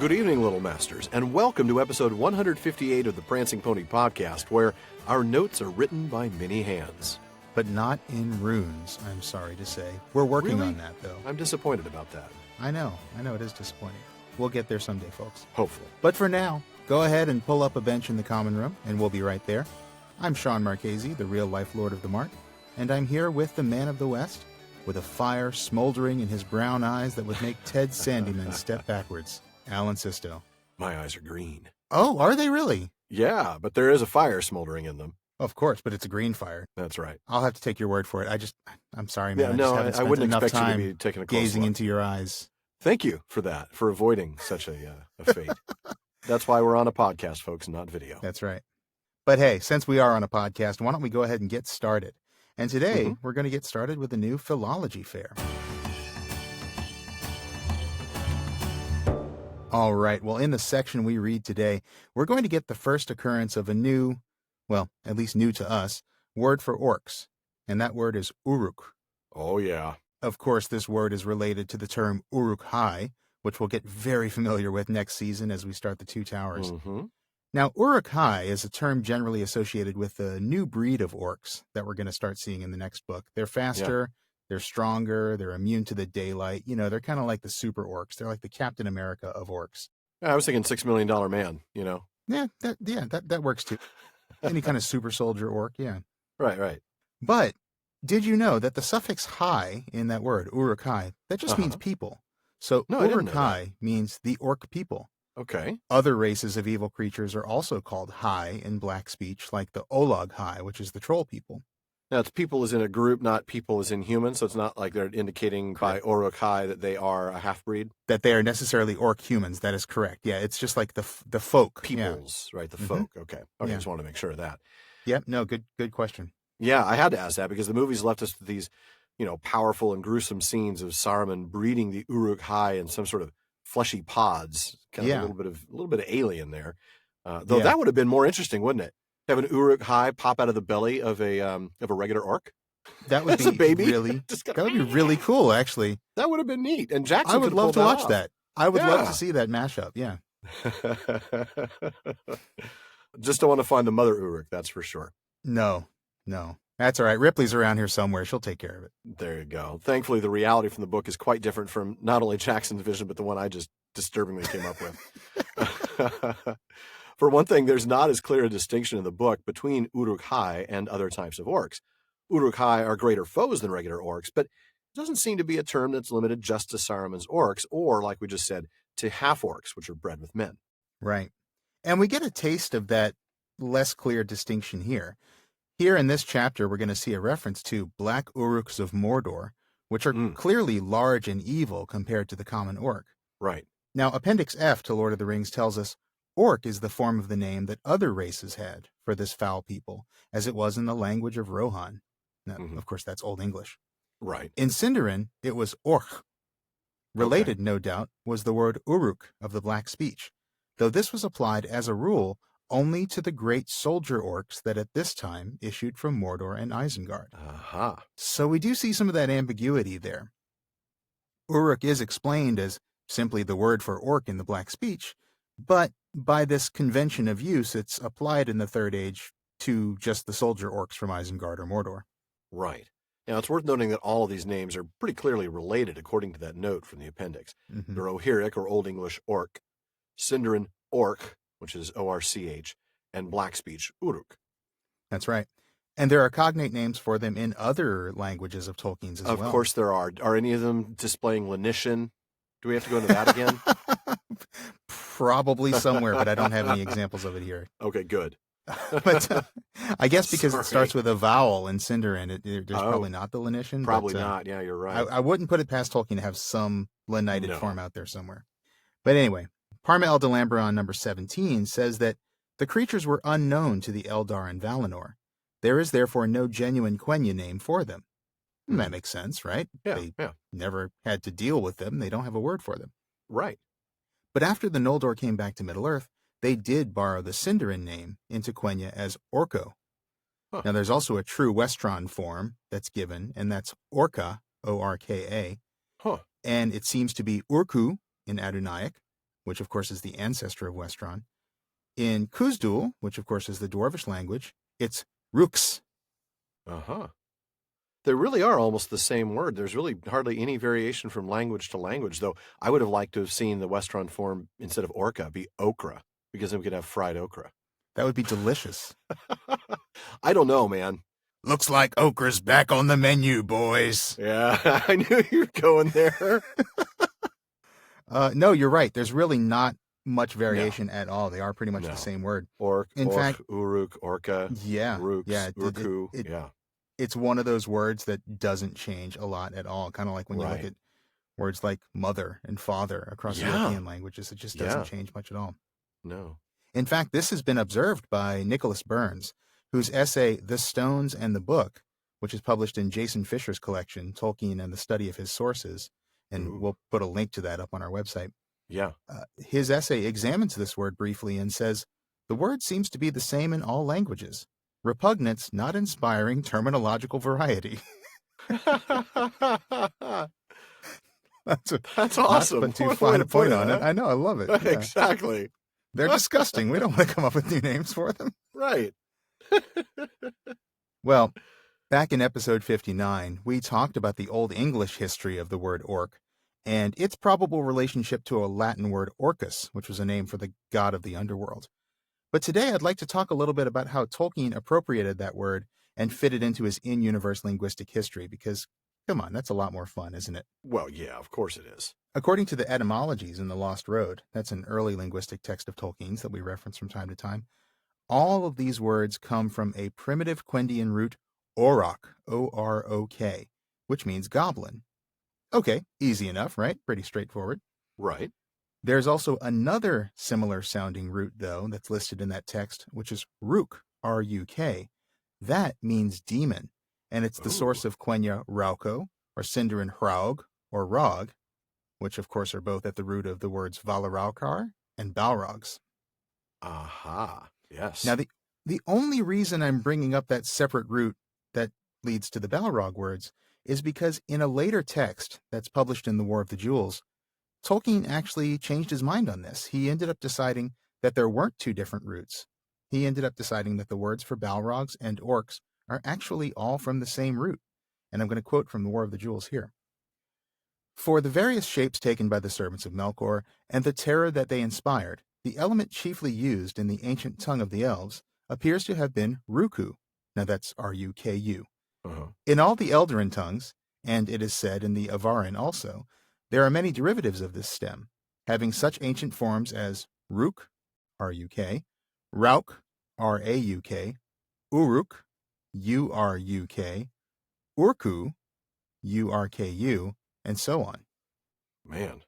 Good evening, Little Masters, and welcome to episode 158 of the Prancing Pony podcast, where our notes are written by many hands. But not in runes, I'm sorry to say. We're working on that, though. I'm disappointed about that. I know, it is disappointing. We'll get there someday, folks. Hopefully. But for now, go ahead and pull up a bench in the common room, and we'll be right there. I'm Shawn Marchese, the real-life Lord of the Mart, and I'm here with the Man of the West, with a fire smoldering in his brown eyes that would make Ted Sandyman step backwards. Alan Sisto. My eyes are green. Oh, are they really? Yeah, but there is a fire smoldering in them. Of course, but it's a green fire. That's right. I'll have to take your word for it. I'm sorry, man. I wouldn't expect you to be taking a close gazing look into your eyes. Thank you for that, for avoiding such a fate. That's why we're on a podcast, folks, not video. That's right. But hey, since we are on a podcast, why don't we go ahead and get started? And today, we're going to get started with a new philology fair. All right, well, in the section we read today, we're going to get the first occurrence of a new, well, at least new to us, word for orcs, and that word is Uruk. Oh, yeah. Of course, this word is related to the term Uruk-hai, which we'll get very familiar with next season as we start the Two Towers. Mm-hmm. Now, Uruk-hai is a term generally associated with a new breed of orcs that we're going to start seeing in the next book. They're faster. Yeah. They're stronger, they're immune to the daylight. You know, they're kind of like the super orcs. They're like the Captain America of orcs. I was thinking $6 Million Man, you know? Yeah, that works too. Any kind of super soldier orc, yeah. Right. But did you know that the suffix hai in that word, Uruk-hai, that just means people? So Uruk-hai means the orc people. Okay. Other races of evil creatures are also called hai in black speech, like the Olog-hai, which is the troll people. Now, it's people as in a group, not people as in human, so it's not like they're indicating by Uruk-hai that they are a half-breed? That they are necessarily orc humans, that is correct. Yeah, it's just like the folk. Peoples, right, the folk, okay. I just want to make sure of that. Yep, no, good question. Yeah, I had to ask that because the movies left us with these, powerful and gruesome scenes of Saruman breeding the Uruk-hai in some sort of fleshy pods, kind of a little bit of alien there. Though that would have been more interesting, wouldn't it? Have an Uruk-hai pop out of the belly of a regular orc. That would be a baby. Really. That would be really cool, actually. That would have been neat. And Jackson, I would love to watch that. I would love to see that mashup. Yeah. Just don't want to find the mother Uruk. That's for sure. No, that's all right. Ripley's around here somewhere. She'll take care of it. There you go. Thankfully, the reality from the book is quite different from not only Jackson's vision, but the one I just disturbingly came up with. For one thing, there's not as clear a distinction in the book between Uruk-hai and other types of orcs. Uruk-hai are greater foes than regular orcs, but it doesn't seem to be a term that's limited just to Saruman's orcs, or, like we just said, to half-orcs, which are bred with men. Right. And we get a taste of that less clear distinction here. Here in this chapter, we're going to see a reference to black Uruks of Mordor, which are clearly large and evil compared to the common orc. Right. Now, Appendix F to Lord of the Rings tells us orc is the form of the name that other races had for this foul people, as it was in the language of Rohan. Now, of course, that's Old English. Right. In Sindarin, it was orc. Related, no doubt, was the word uruk of the black speech, though this was applied as a rule only to the great soldier orcs that at this time issued from Mordor and Isengard. Aha. So we do see some of that ambiguity there. Uruk is explained as simply the word for orc in the black speech, but by this convention of use, it's applied in the Third Age to just the soldier orcs from Isengard or Mordor. Right. Now, it's worth noting that all of these names are pretty clearly related according to that note from the appendix. They're Rohirric, or Old English orc, Sindarin orc, which is O-R-C-H, and black speech uruk. That's right. And there are cognate names for them in other languages of Tolkien's as well. Of course there are. Are any of them displaying Lanician? Do we have to go into that again? Probably somewhere, but I don't have any examples of it here. Okay, good. But I guess because it starts with a vowel in Sindarin, there's probably not the Lanician. Probably not. Yeah, you're right. I wouldn't put it past Tolkien to have some Lenited form out there somewhere. But anyway, Parma El Delambron number 17 says that the creatures were unknown to the Eldar and Valinor. There is therefore no genuine Quenya name for them. That makes sense, right? They never had to deal with them. They don't have a word for them. Right. But after the Noldor came back to Middle-earth, they did borrow the Sindarin name into Quenya as Orco. Huh. Now, there's also a true Westron form that's given, and that's Orca, O-R-K-A. Huh. And it seems to be Urku in Adunaic, which of course is the ancestor of Westron. In Khazad-dûm, which of course is the Dwarvish language, it's Rooks. Uh-huh. They really are almost the same word. There's really hardly any variation from language to language, though I would have liked to have seen the Westron form, instead of orca, be okra, because then we could have fried okra. That would be delicious. I don't know, man. Looks like okra's back on the menu, boys. Yeah, I knew you were going there. No, you're right. There's really not much variation at all. They are pretty much the same word. In fact, uruk, orca, rooks, urku, It's one of those words that doesn't change a lot at all. Kind of like when you look at words like mother and father across European languages, it just doesn't change much at all. No. In fact, this has been observed by Nicholas Burns, whose essay, The Stones and the Book, which is published in Jason Fisher's collection, Tolkien and the Study of His Sources, and we'll put a link to that up on our website. Yeah. His essay examines this word briefly and says, the word seems to be the same in all languages. Repugnance not inspiring terminological variety. That's awesome. But to find a point on it. I know, I love it. Yeah. Exactly. They're disgusting. We don't want to come up with new names for them. Right. Well, back in episode 59, we talked about the Old English history of the word orc and its probable relationship to a Latin word orcus, which was a name for the god of the underworld. But today I'd like to talk a little bit about how Tolkien appropriated that word and fit it into his in-universe linguistic history, because, come on, that's a lot more fun, isn't it? Well, yeah, of course it is. According to the etymologies in The Lost Road, that's an early linguistic text of Tolkien's that we reference from time to time, all of these words come from a primitive Quendian root, orok, O-R-O-K, which means goblin. Okay, easy enough, right? Pretty straightforward. Right. There's also another similar sounding root, though, that's listed in that text, which is ruk, R-U-K. That means demon, and it's the source of Quenya rauco, or Sindarin hraug, or rog, which of course are both at the root of the words valaraukar and balrogs. Aha, yes. Now, the only reason I'm bringing up that separate root that leads to the balrog words is because in a later text that's published in The War of the Jewels, Tolkien actually changed his mind on this. He ended up deciding that there weren't two different roots. He ended up deciding that the words for balrogs and orcs are actually all from the same root. And I'm going to quote from The War of the Jewels here. For the various shapes taken by the servants of Melkor and the terror that they inspired, the element chiefly used in the ancient tongue of the elves appears to have been ruku. Now that's R-U-K-U. In all the Eldarin tongues, and it is said in the Avarin also, there are many derivatives of this stem, having such ancient forms as ruk, R-U-K, rauk, R-A-U-K, uruk, U-R-U-K, urku, U-R-K-U, and so on. Man,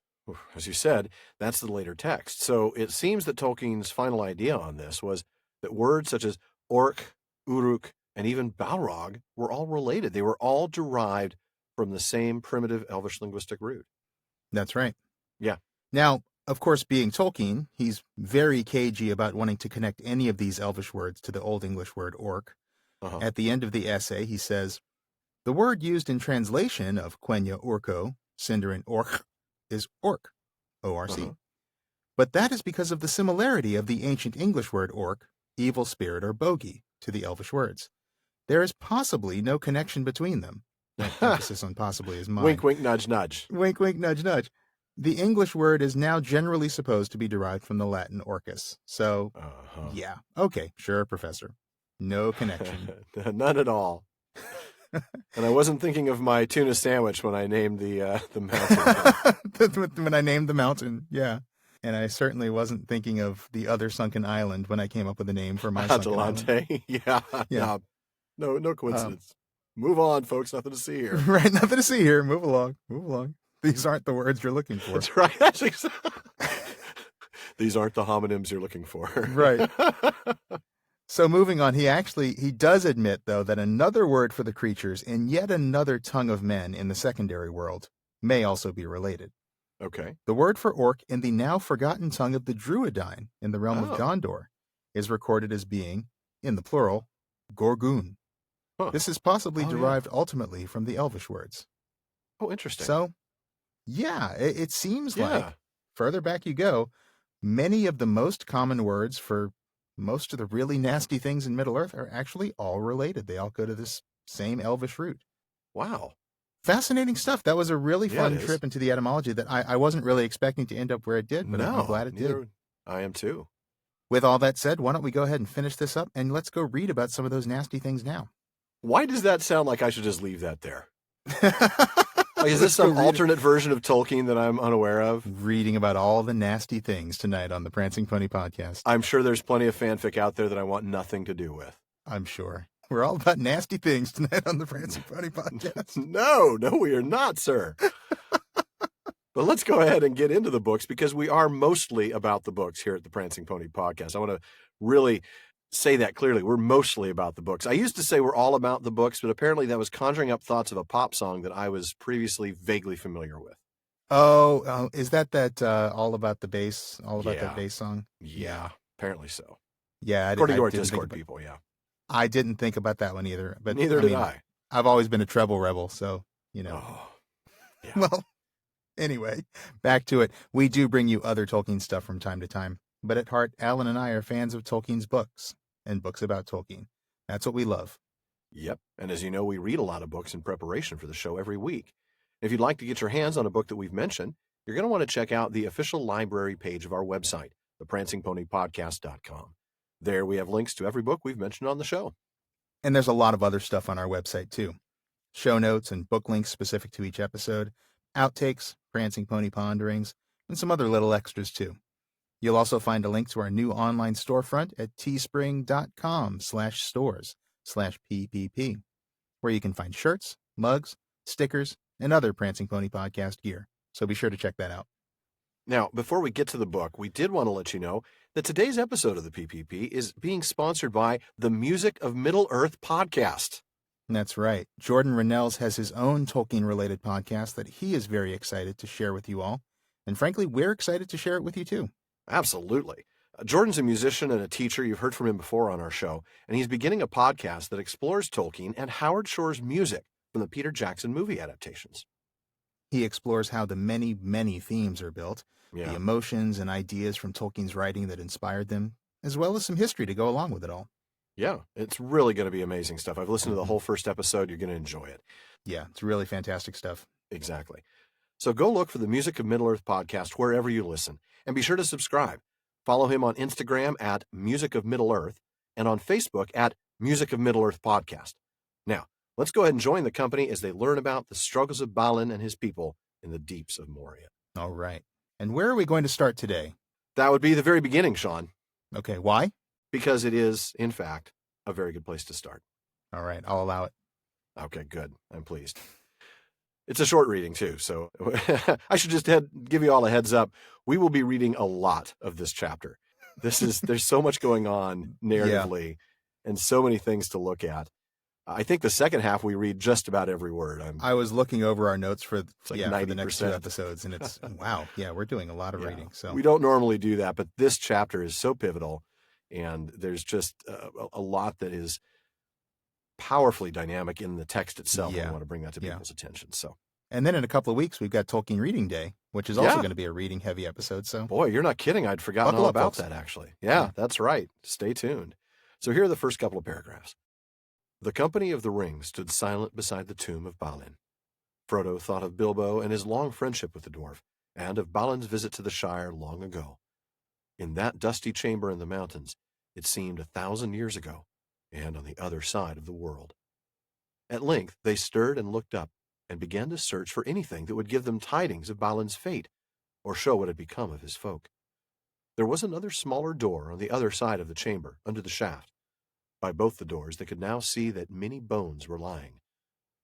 as you said, that's the later text. So it seems that Tolkien's final idea on this was that words such as orc, uruk, and even balrog were all related. They were all derived from the same primitive Elvish linguistic root. That's right. Yeah. Now, of course, being Tolkien, he's very cagey about wanting to connect any of these Elvish words to the Old English word orc. At the end of the essay, he says, the word used in translation of Quenya Urko, Sindarin orc, is orc, O-R-C. But that is because of the similarity of the ancient English word orc, evil spirit or bogey, to the Elvish words. There is possibly no connection between them. That emphasis on possibly is mine. Wink, wink, nudge, nudge. Wink, wink, nudge, nudge. The English word is now generally supposed to be derived from the Latin orcus. So, yeah. Okay, sure, Professor. No connection. None at all. And I wasn't thinking of my tuna sandwich when I named the mountain. When I named the mountain, yeah. And I certainly wasn't thinking of the other sunken island when I came up with a name for my sunken island. Yeah. No coincidence. Move on, folks. Nothing to see here. Right, nothing to see here. Move along. Move along. These aren't the words you're looking for. That's right. That's exactly. These aren't the homonyms you're looking for. Right. So moving on, he does admit, though, that another word for the creatures in yet another tongue of men in the secondary world may also be related. Okay. The word for orc in the now forgotten tongue of the Druidine in the realm of Gondor is recorded as being, in the plural, gorgoon. This is possibly derived ultimately from the Elvish words. Oh, interesting. So, yeah, it seems like, further back you go, Many of the most common words for most of the really nasty things in Middle-earth are actually all related. They all go to this same Elvish root. Wow. Fascinating stuff. That was a really fun it is. trip into the etymology that I wasn't really expecting to end up where it did, but I'm glad it did. I am too. With all that said, why don't we go ahead and finish this up, and let's go read about some of those nasty things now. Why does that sound like I should just leave that there? Is this some alternate version of Tolkien that I'm unaware of? Reading about all the nasty things tonight on the Prancing Pony Podcast. I'm sure there's plenty of fanfic out there that I want nothing to do with. I'm sure. We're all about nasty things tonight on the Prancing Pony Podcast. No, we are not, sir. But let's go ahead and get into the books, because we are mostly about the books here at the Prancing Pony Podcast. I want to really say that clearly. We're mostly about the books. I used to say we're all about the books, but apparently that was conjuring up thoughts of a pop song that I was previously vaguely familiar with. Oh, is that all about the bass? All about that bass song? Yeah, apparently so. Yeah, according to our Discord people, yeah. I didn't think about that one either. But neither did I. I've always been a treble rebel, so, you know. Oh, yeah. Well, anyway, back to it. We do bring you other Tolkien stuff from time to time, but at heart, Alan and I are fans of Tolkien's books and books about Tolkien. That's what we love. Yep. And as you know, we read a lot of books in preparation for the show every week. If you'd like to get your hands on a book that we've mentioned, you're going to want to check out the official library page of our website, theprancingponypodcast.com. There we have links to every book we've mentioned on the show. And there's a lot of other stuff on our website, too. Show notes and book links specific to each episode, outtakes, Prancing Pony Ponderings, and some other little extras, too. You'll also find a link to our new online storefront at teespring.com/stores/PPP, where you can find shirts, mugs, stickers, and other Prancing Pony Podcast gear. So be sure to check that out. Now, before we get to the book, we did want to let you know that today's episode of the PPP is being sponsored by the Music of Middle-earth podcast. That's right. Jordan Rennells has his own Tolkien-related podcast that he is very excited to share with you all. And frankly, we're excited to share it with you, too. Absolutely. Jordan's a musician and a teacher. You've heard from him before on our show, and he's beginning a podcast that explores Tolkien and Howard Shore's music from the Peter Jackson movie adaptations. He explores how the many, many themes are built, the emotions and ideas from Tolkien's writing that inspired them, as well as some history to go along with it all. Yeah, it's really going to be amazing stuff. I've listened to the whole first episode. You're going to enjoy it. Yeah, it's really fantastic stuff. Exactly. So go look for the Music of Middle-earth podcast wherever you listen, and be sure to subscribe. Follow him on Instagram at Music of Middle-earth and on Facebook at Music of Middle-earth Podcast. Now, let's go ahead and join the company as they learn about the struggles of Balin and his people in the deeps of Moria. All right. And where are we going to start today? That would be the very beginning, Shawn. Okay, why? Because it is, in fact, a very good place to start. All right, I'll allow it. Okay, good. I'm pleased. It's a short reading, too, so I should just give you all a heads up. We will be reading a lot of this chapter. There's so much going on narratively and so many things to look at. I think the second half we read just about every word. I was looking over our notes for like for the next 2 episodes, and it's wow, we're doing a lot of reading. So we don't normally do that, but this chapter is so pivotal, and there's just a lot that is powerfully dynamic in the text itself. I want to bring that to people's attention. So, and then in a couple of weeks we've got Tolkien Reading Day, which is also going to be a reading heavy episode. So, boy, you're not kidding. I'd forgotten all about that actually. Yeah, that's right. Stay tuned. So here are the first couple of paragraphs. The company of the Ring stood silent beside the tomb of Balin. Frodo thought of Bilbo and his long friendship with the dwarf, and of Balin's visit to the Shire long ago. In that dusty chamber in the mountains, it seemed 1,000 years ago, and on the other side of the world. At length they stirred and looked up, and began to search for anything that would give them tidings of Balin's fate, or show what had become of his folk. There was another smaller door on the other side of the chamber, under the shaft. By both the doors they could now see that many bones were lying,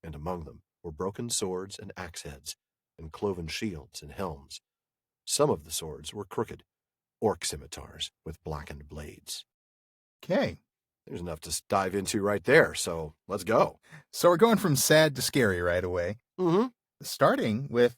and among them were broken swords and axe heads, and cloven shields and helms. Some of the swords were crooked, orc scimitars with blackened blades. Okay. There's enough to dive into right there, so let's go. So we're going from sad to scary right away. Mm-hmm. Starting with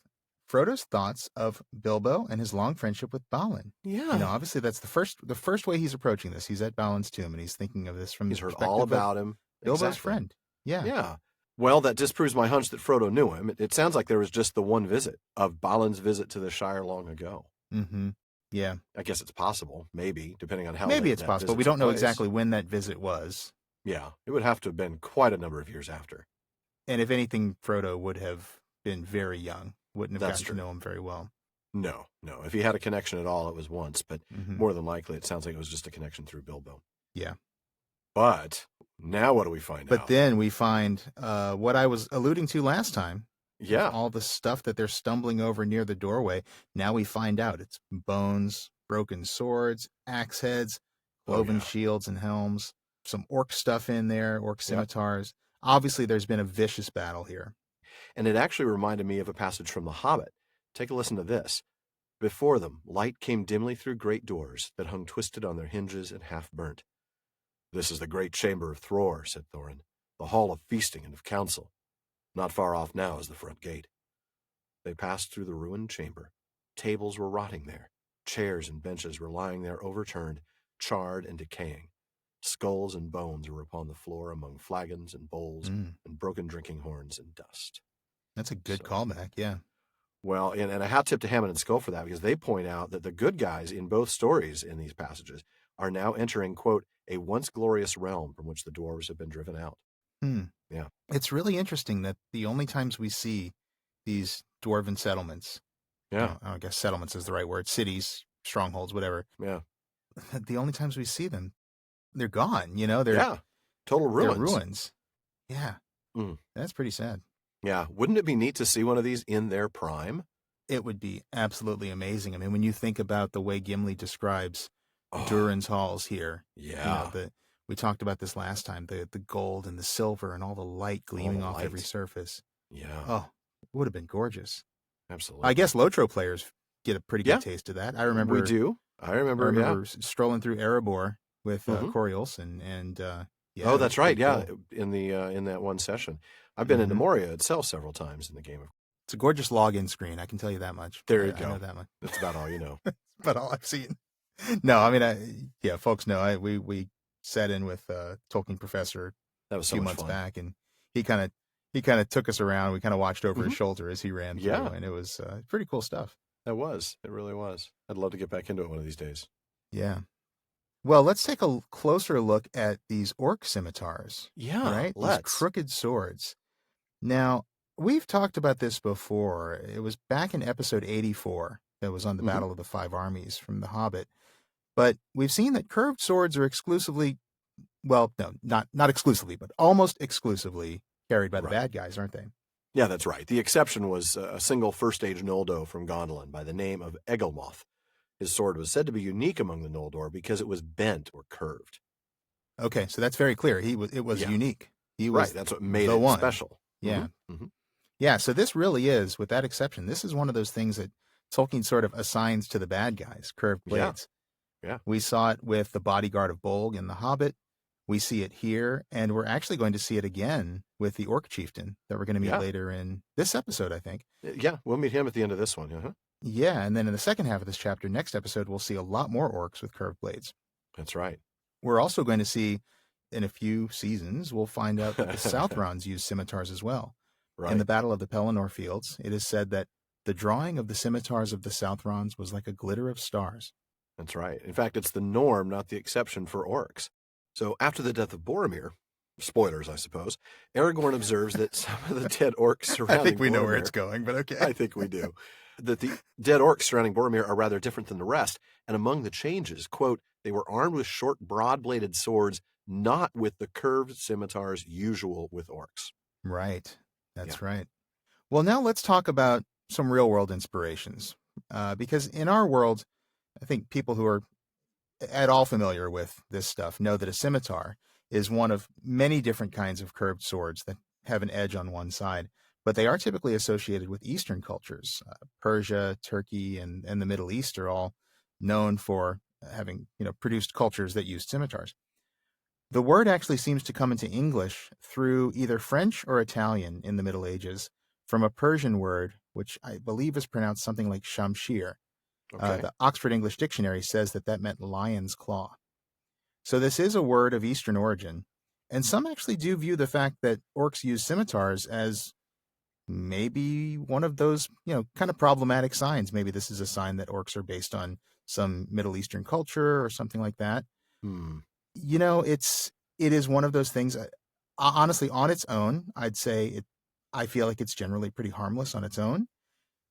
Frodo's thoughts of Bilbo and his long friendship with Balin. Yeah. You know, obviously that's the first way he's approaching this. He's at Balin's tomb and he's thinking of this from he's the heard perspective all about him. Bilbo's friend. Yeah. Yeah. Well, that disproves my hunch that Frodo knew him. It sounds like there was just the one visit of Balin's visit to the Shire long ago. Mm-hmm. Yeah. I guess it's possible, maybe, depending on how Maybe late it's that possible. visit We took don't know place. exactly when that visit was. Yeah, it would have to have been quite a number of years after. And if anything, Frodo would have been very young, wouldn't have That's gotten true. to know him very well. No. If he had a connection at all, it was once, but more than likely, it sounds like it was just a connection through Bilbo. Yeah. But now what do we find out? But then we find what I was alluding to last time. Yeah. All the stuff that they're stumbling over near the doorway. Now we find out it's bones, broken swords, axe heads, cloven shields and helms, some orc stuff in there, orc scimitars. Obviously, there's been a vicious battle here. And it actually reminded me of a passage from The Hobbit. Take a listen to this. Before them, light came dimly through great doors that hung twisted on their hinges and half burnt. This is the great chamber of Thror, said Thorin, the hall of feasting and of council. Not far off now is the front gate. They passed through the ruined chamber. Tables were rotting there. Chairs and benches were lying there overturned, charred and decaying. Skulls and bones were upon the floor among flagons and bowls and broken drinking horns and dust. That's a good callback, yeah. Well, and a hat tip to Hammond and Skull for that, because they point out that the good guys in both stories in these passages are now entering, quote, a once glorious realm from which the dwarves have been driven out. Yeah. It's really interesting that the only times we see these dwarven settlements, I guess settlements is the right word, cities, strongholds, whatever. Yeah. The only times we see them, they're gone, they're total ruins. They're ruins. Yeah. That's pretty sad. Yeah. Wouldn't it be neat to see one of these in their prime? It would be absolutely amazing. I mean, when you think about the way Gimli describes Durin's halls here. Yeah. We talked about this last time, the gold and the silver and all the light gleaming off every surface. Yeah. Oh, it would have been gorgeous. Absolutely. I guess Lotro players get a pretty good taste of that. I remember. We do. I remember strolling through Erebor with Corey Olsen and oh, that's right. Yeah, cool. in that one session. I've been into Moria itself several times in the game. It's a gorgeous login screen. I can tell you that much. There you go. I know that much. That's about all you know. That's about all I've seen. No, I mean, folks know. We sat in with Tolkien professor a few months back, and he kind of took us around. We kind of watched over his shoulder as he ran through, and it was pretty cool stuff. It really was. I'd love to get back into it one of these days. Yeah. Well, let's take a closer look at these orc scimitars. Yeah, right. These crooked swords. Now, we've talked about this before. It was back in episode 84 that was on the Battle of the Five Armies from The Hobbit. But we've seen that curved swords are exclusively, well, no, not exclusively, but almost exclusively carried by the bad guys, aren't they? Yeah, that's right. The exception was a single first-age Noldor from Gondolin by the name of Egelmoth. His sword was said to be unique among the Noldor because it was bent or curved. Okay, so that's very clear. It was unique. He was that's what made it special. Yeah. Yeah, so this really is, with that exception, this is one of those things that Tolkien sort of assigns to the bad guys, curved blades. Yeah. We saw it with the bodyguard of Bolg in The Hobbit. We see it here, and we're actually going to see it again with the Orc Chieftain that we're going to meet later in this episode, I think. Yeah, we'll meet him at the end of this one. Yeah, and then in the second half of this chapter, next episode, we'll see a lot more orcs with curved blades. That's right. We're also going to see, in a few seasons, we'll find out that the Southrons use scimitars as well. Right. In the Battle of the Pelennor Fields, it is said that the drawing of the scimitars of the Southrons was like a glitter of stars. That's right. In fact, it's the norm, not the exception for orcs. So after the death of Boromir, spoilers, I suppose, Aragorn observes that some of the dead orcs surrounding I think we Boromir, know where it's going, but okay. I think we do. That the dead orcs surrounding Boromir are rather different than the rest. And among the changes, quote, they were armed with short, broad-bladed swords, not with the curved scimitars usual with orcs. Right. That's right. Well, now let's talk about some real-world inspirations. Because in our world, I think people who are at all familiar with this stuff know that a scimitar is one of many different kinds of curved swords that have an edge on one side, but they are typically associated with Eastern cultures. Persia, Turkey, and the Middle East are all known for having, produced cultures that used scimitars. The word actually seems to come into English through either French or Italian in the Middle Ages from a Persian word, which I believe is pronounced something like shamshir. Okay. The Oxford English Dictionary says that meant lion's claw. So this is a word of Eastern origin, and some actually do view the fact that orcs use scimitars as maybe one of those, kind of problematic signs. Maybe this is a sign that orcs are based on some Middle Eastern culture or something like that. Hmm. It is one of those things. Honestly, on its own, I'd say I feel like it's generally pretty harmless on its own.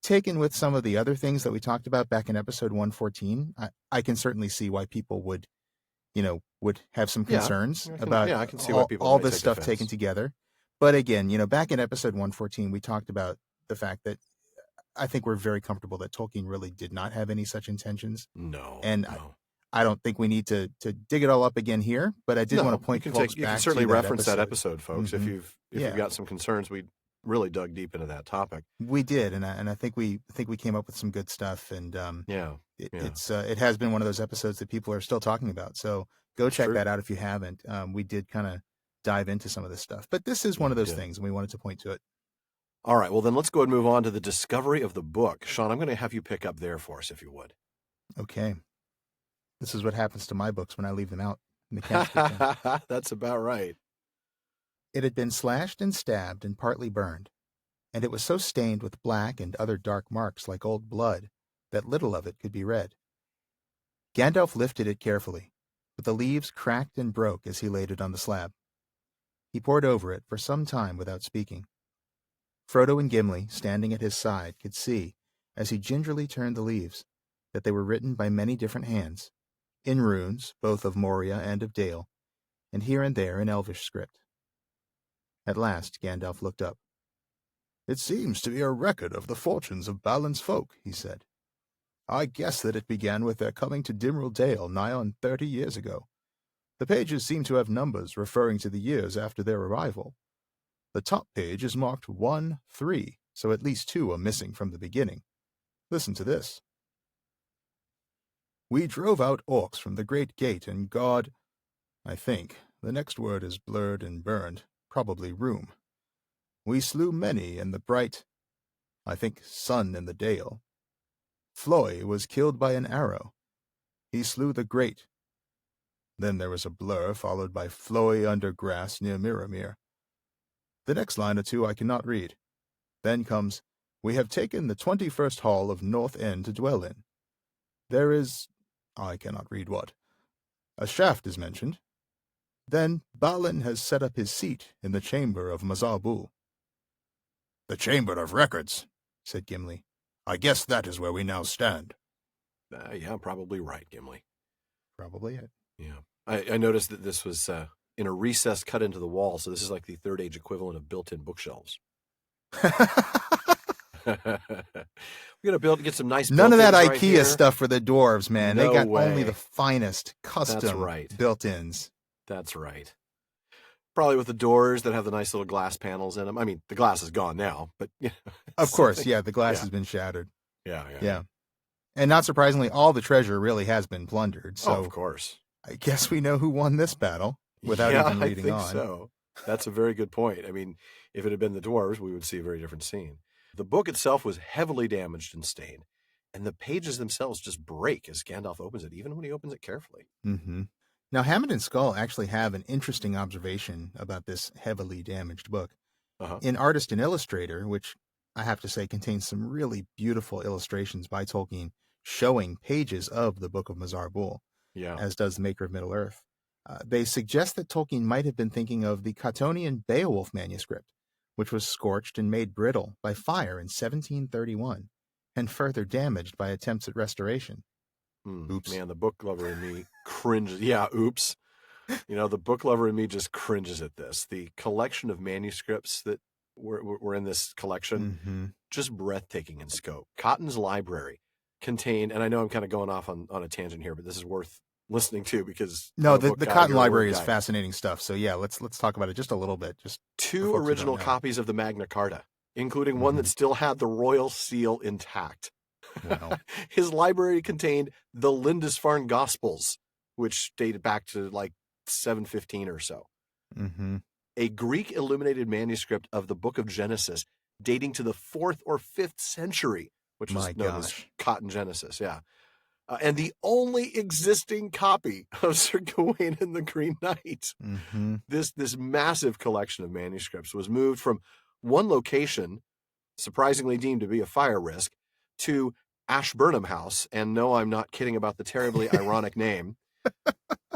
Taken with some of the other things that we talked about back in episode 114, I can certainly see why people would have some concerns about I can see why people all might this take stuff offense. taken together. But again, back in episode 114, we talked about the fact that I think we're very comfortable that Tolkien really did not have any such intentions. No. And I don't think we need to dig it all up again here, but I did want to point folks back to that episode. You can certainly reference that episode, folks. Mm-hmm. If you've got some concerns, we really dug deep into that topic. We did, and I think we came up with some good stuff. And it has been one of those episodes that people are still talking about. So go check that out if you haven't. We did kind of dive into some of this stuff, but this is one of those things, and we wanted to point to it. All right, well then let's go ahead and move on to the discovery of the book. Shawn, I'm going to have you pick up there for us, if you would. Okay. This is what happens to my books when I leave them out in the cache. That's about right. It had been slashed and stabbed and partly burned, and it was so stained with black and other dark marks like old blood that little of it could be read. Gandalf lifted it carefully, but the leaves cracked and broke as he laid it on the slab. He pored over it for some time without speaking. Frodo and Gimli, standing at his side, could see, as he gingerly turned the leaves, that they were written by many different hands, in runes, both of Moria and of Dale, and here and there in Elvish script. At last Gandalf looked up. "It seems to be a record of the fortunes of Balin's folk," he said. "I guess that it began with their coming to Dimril Dale nigh on 30 years ago. The pages seem to have numbers referring to the years after their arrival. The top page is marked 1-3, so at least 2 are missing from the beginning. Listen to this. We drove out orcs from the great gate and God, I think, the next word is blurred and burned, probably room. We slew many in the bright, I think, sun in the dale. Floy was killed by an arrow. He slew the great. Then there was a blur, followed by Floy under grass near Miramir. The next line or two I cannot read. Then comes, we have taken the 21st hall of North End to dwell in. There is, I cannot read what. A shaft is mentioned. Then Balin has set up his seat in the chamber of Mazarbul. The Chamber of Records, said Gimli. I guess that is where we now stand. Yeah, probably right, Gimli. Probably it. Yeah. I noticed that this was in a recess cut into the wall, so this is like the Third Age equivalent of built-in bookshelves. We're going to get some nice None of that right IKEA here. stuff for the dwarves, man. No they got way. only the finest custom built-ins. That's right. Probably with the doors that have the nice little glass panels in them. I mean, the glass is gone now, but of course, yeah, the glass has been shattered. Yeah. And not surprisingly, all the treasure really has been plundered. So of course. I guess we know who won this battle without even reading on. I think so. That's a very good point. I mean, if it had been the dwarves, we would see a very different scene. The book itself was heavily damaged and stained, and the pages themselves just break as Gandalf opens it, even when he opens it carefully. Mm-hmm. Now, Hammond and Skull actually have an interesting observation about this heavily damaged book. In Artist and Illustrator, which I have to say contains some really beautiful illustrations by Tolkien showing pages of the Book of Mazarbul, as does the Maker of Middle-earth, they suggest that Tolkien might have been thinking of the Cottonian Beowulf manuscript, which was scorched and made brittle by fire in 1731, and further damaged by attempts at restoration. Oops. Man, the book lover in me cringes. Yeah, oops. The book lover in me just cringes at this. The collection of manuscripts that were in this collection, just breathtaking in scope. Cotton's library contained, and I know I'm kind of going off on a tangent here, but this is worth listening to because the Cotton library is fascinating stuff. So yeah, let's talk about it just a little bit. Just 2 original copies of the Magna Carta, including one that still had the royal seal intact. Wow. His library contained the Lindisfarne Gospels, which dated back to like 715 or so. A Greek illuminated manuscript of the Book of Genesis dating to the 4th or 5th century, which was known as Cotton Genesis. Yeah. And the only existing copy of Sir Gawain and the Green Knight. This massive collection of manuscripts was moved from one location, surprisingly deemed to be a fire risk, to Ashburnham House, and no, I'm not kidding about the terribly ironic name.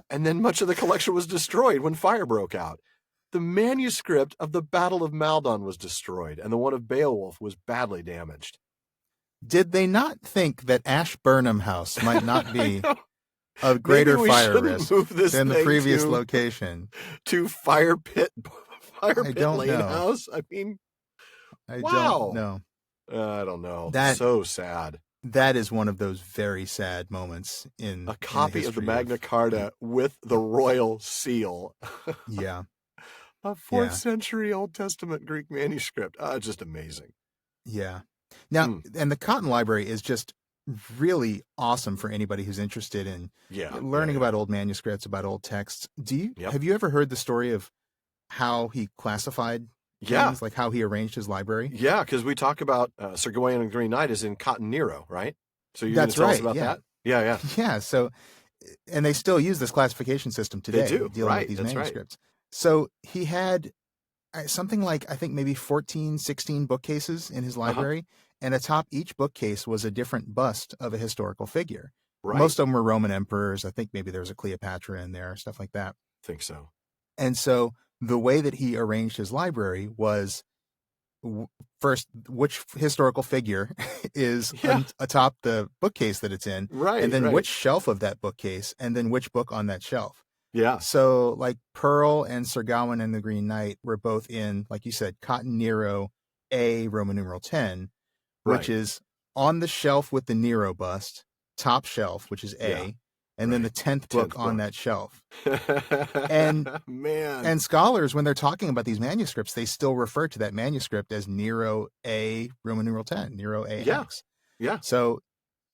And then much of the collection was destroyed when fire broke out. The manuscript of the Battle of Maldon was destroyed, and the one of Beowulf was badly damaged. Did they not think that Ashburnham House might not be a Maybe greater we fire shouldn't risk move this than the thing previous to- location? To Fire Pit don't Lane know. House? I mean, I wow. don't know. I don't know. That- So sad. That is one of those very sad moments in A copy in the of the history Magna Carta with the royal seal. Yeah. A 4th century Old Testament Greek manuscript. Just amazing. Yeah. Now, and the Cotton Library is just really awesome for anybody who's interested in learning about old manuscripts, about old texts. Have you ever heard the story of how he classified things, like how he arranged his library? Yeah, because we talk about Sir Gawain and the Green Knight is in Cotton Nero, right? So you're going to tell us about that? Yeah. Yeah. So, and they still use this classification system today. They do, dealing with these manuscripts. So he had something like, I think maybe 14, 16 bookcases in his library, and atop each bookcase was a different bust of a historical figure. Right. Most of them were Roman emperors. I think maybe there was a Cleopatra in there, stuff like that. I think so. And so the way that he arranged his library was first, which historical figure is atop the bookcase that it's in, and then which shelf of that bookcase, and then which book on that shelf. Yeah. So like Pearl and Sir Gawain and the Green Knight were both in, like you said, Cotton Nero A, Roman numeral 10, which is on the shelf with the Nero bust, top shelf, which is A, and then the 10th book on that shelf. And and scholars, when they're talking about these manuscripts, they still refer to that manuscript as Nero A, Roman numeral 10, Nero A X. Yeah. So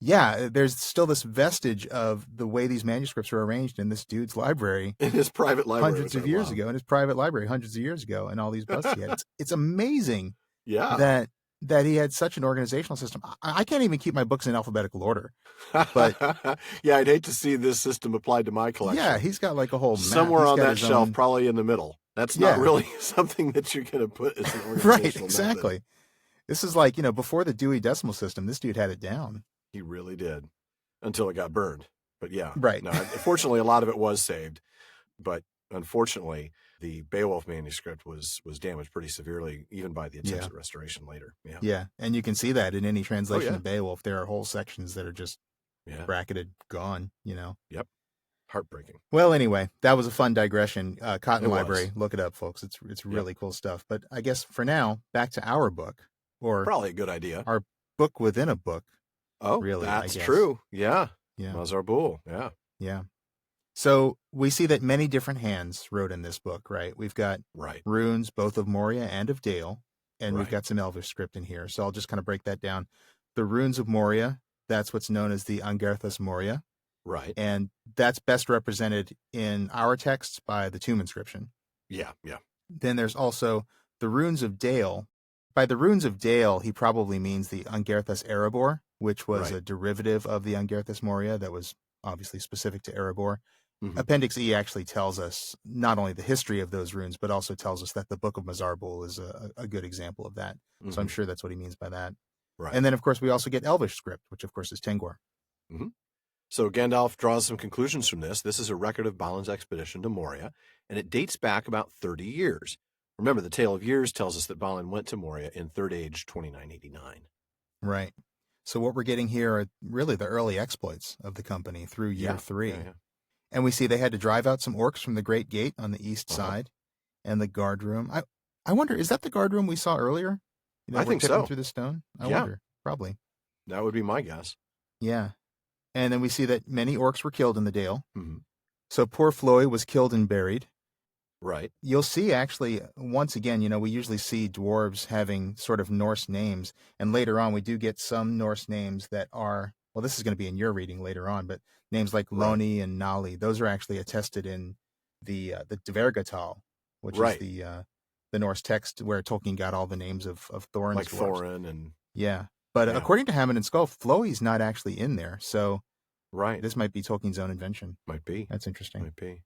there's still this vestige of the way these manuscripts were arranged in this dude's library. In his private library. Hundreds of years ago, in his private library, hundreds of years ago, and all these busts he had. It's amazing that he had such an organizational system. I can't even keep my books in alphabetical order. But I'd hate to see this system applied to my collection. Yeah, he's got like a whole map. Somewhere on that shelf, probably in the middle. That's not really something that you're going to put as an organizational Right, exactly. method. This is like, before the Dewey Decimal System, this dude had it down. He really did, until it got burned. But right. No, fortunately, a lot of it was saved. But unfortunately, the Beowulf manuscript was damaged pretty severely, even by the attempts at restoration later. Yeah, and you can see that in any translation of Beowulf. There are whole sections that are just bracketed, gone, Yep. Heartbreaking. Well, anyway, that was a fun digression. Cotton Library, was. Look it up, folks. It's really cool stuff. But I guess for now, back to our book, or probably a good idea. Our book within a book. Oh, really? That's true. Yeah. Yeah. Mazarbul. Yeah. Yeah. So we see that many different hands wrote in this book, right? We've got runes, both of Moria and of Dale, and we've got some Elvish script in here. So I'll just kind of break that down. The runes of Moria, that's what's known as the Angerthas Moria. Right. And that's best represented in our texts by the tomb inscription. Yeah. Then there's also the runes of Dale. By the runes of Dale, he probably means the Angerthas Erebor, which was a derivative of the Angerthas Moria that was obviously specific to Erebor. Mm-hmm. Appendix E actually tells us not only the history of those runes, but also tells us that the Book of Mazarbul is a good example of that. Mm-hmm. So I'm sure that's what he means by that. Right. And then, of course, we also get Elvish script, which, of course, is Tengwar. Mm-hmm. So Gandalf draws some conclusions from this. This is a record of Balin's expedition to Moria, and it dates back about 30 years. Remember, the Tale of Years tells us that Balin went to Moria in Third Age 2989. Right. So what we're getting here are really the early exploits of the company through year 3. Yeah. And we see they had to drive out some orcs from the Great Gate on the east side and the guard room. I wonder, is that the guard room we saw earlier? I think so. Through the stone? I wonder. Probably. That would be my guess. Yeah. And then we see that many orcs were killed in the Dale. Mm-hmm. So poor Floy was killed and buried. Right. You'll see, actually, once again, we usually see dwarves having sort of Norse names. And later on, we do get some Norse names that are, well, this is going to be in your reading later on, but names like Loni and Nali, those are actually attested in the Dvergatal, which is the Norse text where Tolkien got all the names of Thorin's like dwarves. Thorin and... Yeah. But according to Hammond and Skull, Floey's not actually in there. So this might be Tolkien's own invention. Might be. That's interesting. Might be.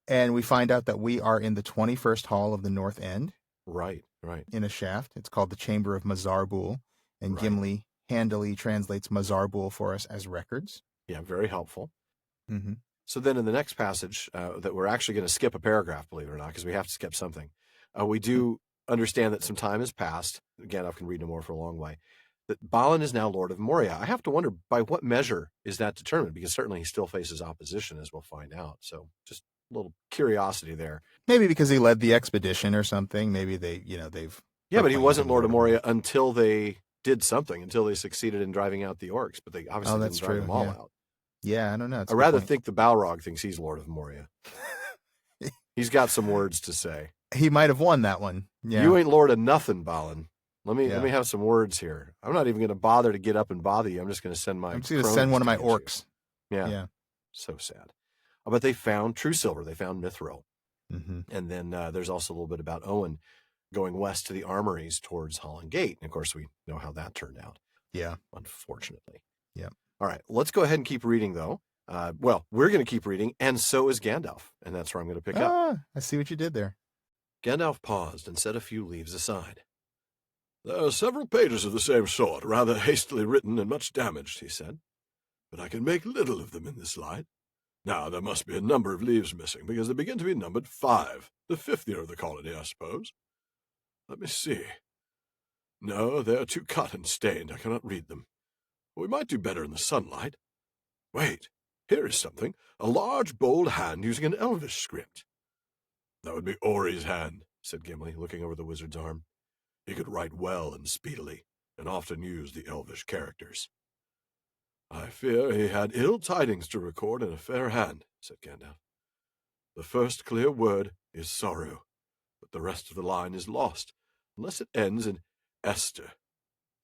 And we find out that we are in the 21st hall of the North End. Right. In a shaft. It's called the Chamber of Mazarbul. And Gimli handily translates Mazarbul for us as records. Yeah, very helpful. Mm-hmm. So then in the next passage that we're actually going to skip a paragraph, believe it or not, because we have to skip something. We do understand that some time has passed. Gandalf can read no more for a long way. That Balin is now Lord of Moria. I have to wonder, by what measure is that determined? Because certainly he still faces opposition, as we'll find out. So just a little curiosity there. Maybe because he led the expedition or something. Maybe they've. Yeah, but he wasn't Lord of Moria until they did something, until they succeeded in driving out the orcs. But they obviously didn't drive them all out. Yeah, I don't know. I rather think the Balrog thinks he's Lord of Moria. He's got some words to say. He might have won that one. Yeah. You ain't Lord of nothing, Balin. Let me have some words here. I'm not even going to bother to get up and bother you. I'm just going to send one of my orcs. Yeah. So sad. But they found true silver. They found mithril. Mm-hmm. And then there's also a little bit about Owen going west to the armories towards Holland Gate. And of course, we know how that turned out. Yeah. Unfortunately. Yeah. All right. Let's go ahead and keep reading, though. We're going to keep reading, and so is Gandalf. And that's where I'm going to pick up. I see what you did there. Gandalf paused and set a few leaves aside. There are several pages of the same sort, rather hastily written and much damaged, he said. But I can make little of them in this light. Now, there must be a number of leaves missing, because they begin to be numbered 5, the 5th year of the colony, I suppose. Let me see. No, they are too cut and stained. I cannot read them. We might do better in the sunlight. Wait, here is something. A large, bold hand using an elvish script. That would be Ori's hand, said Gimli, looking over the wizard's arm. He could write well and speedily, and often used the elvish characters. I fear he had ill tidings to record in a fair hand, said Gandalf. The first clear word is sorrow, but the rest of the line is lost, unless it ends in Esther.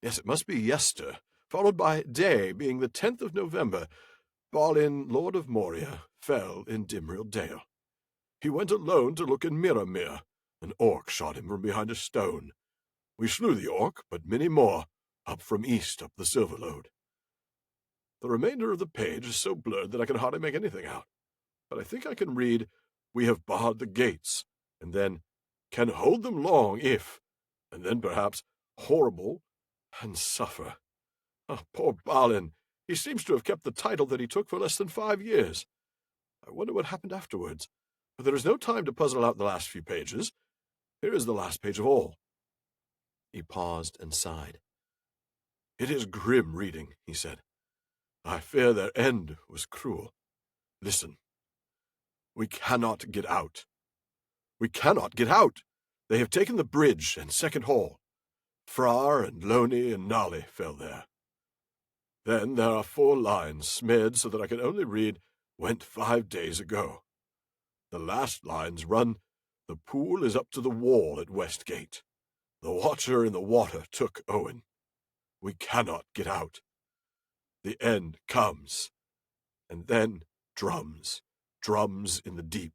Yes, it must be Yester, followed by day, being the 10th of November. Balin, Lord of Moria, fell in Dimril Dale. He went alone to look in Miramir. An orc shot him from behind a stone. We slew the orc, but many more, up from east up the Silverlode. The remainder of the page is so blurred that I can hardly make anything out. But I think I can read, we have barred the gates, and then, can hold them long if, and then perhaps, horrible, and suffer. Oh, poor Balin. He seems to have kept the title that he took for less than 5 years. I wonder what happened afterwards. But there is no time to puzzle out the last few pages. Here is the last page of all. He paused and sighed. It is grim reading, he said. I fear their end was cruel. Listen. We cannot get out. We cannot get out. They have taken the bridge and second hall. Frar and Loni and Nali fell there. Then there are 4 lines smeared so that I can only read, went 5 days ago. The last lines run, the pool is up to the wall at Westgate. The watcher in the water took Owen. We cannot get out. The end comes. And then drums, drums in the deep.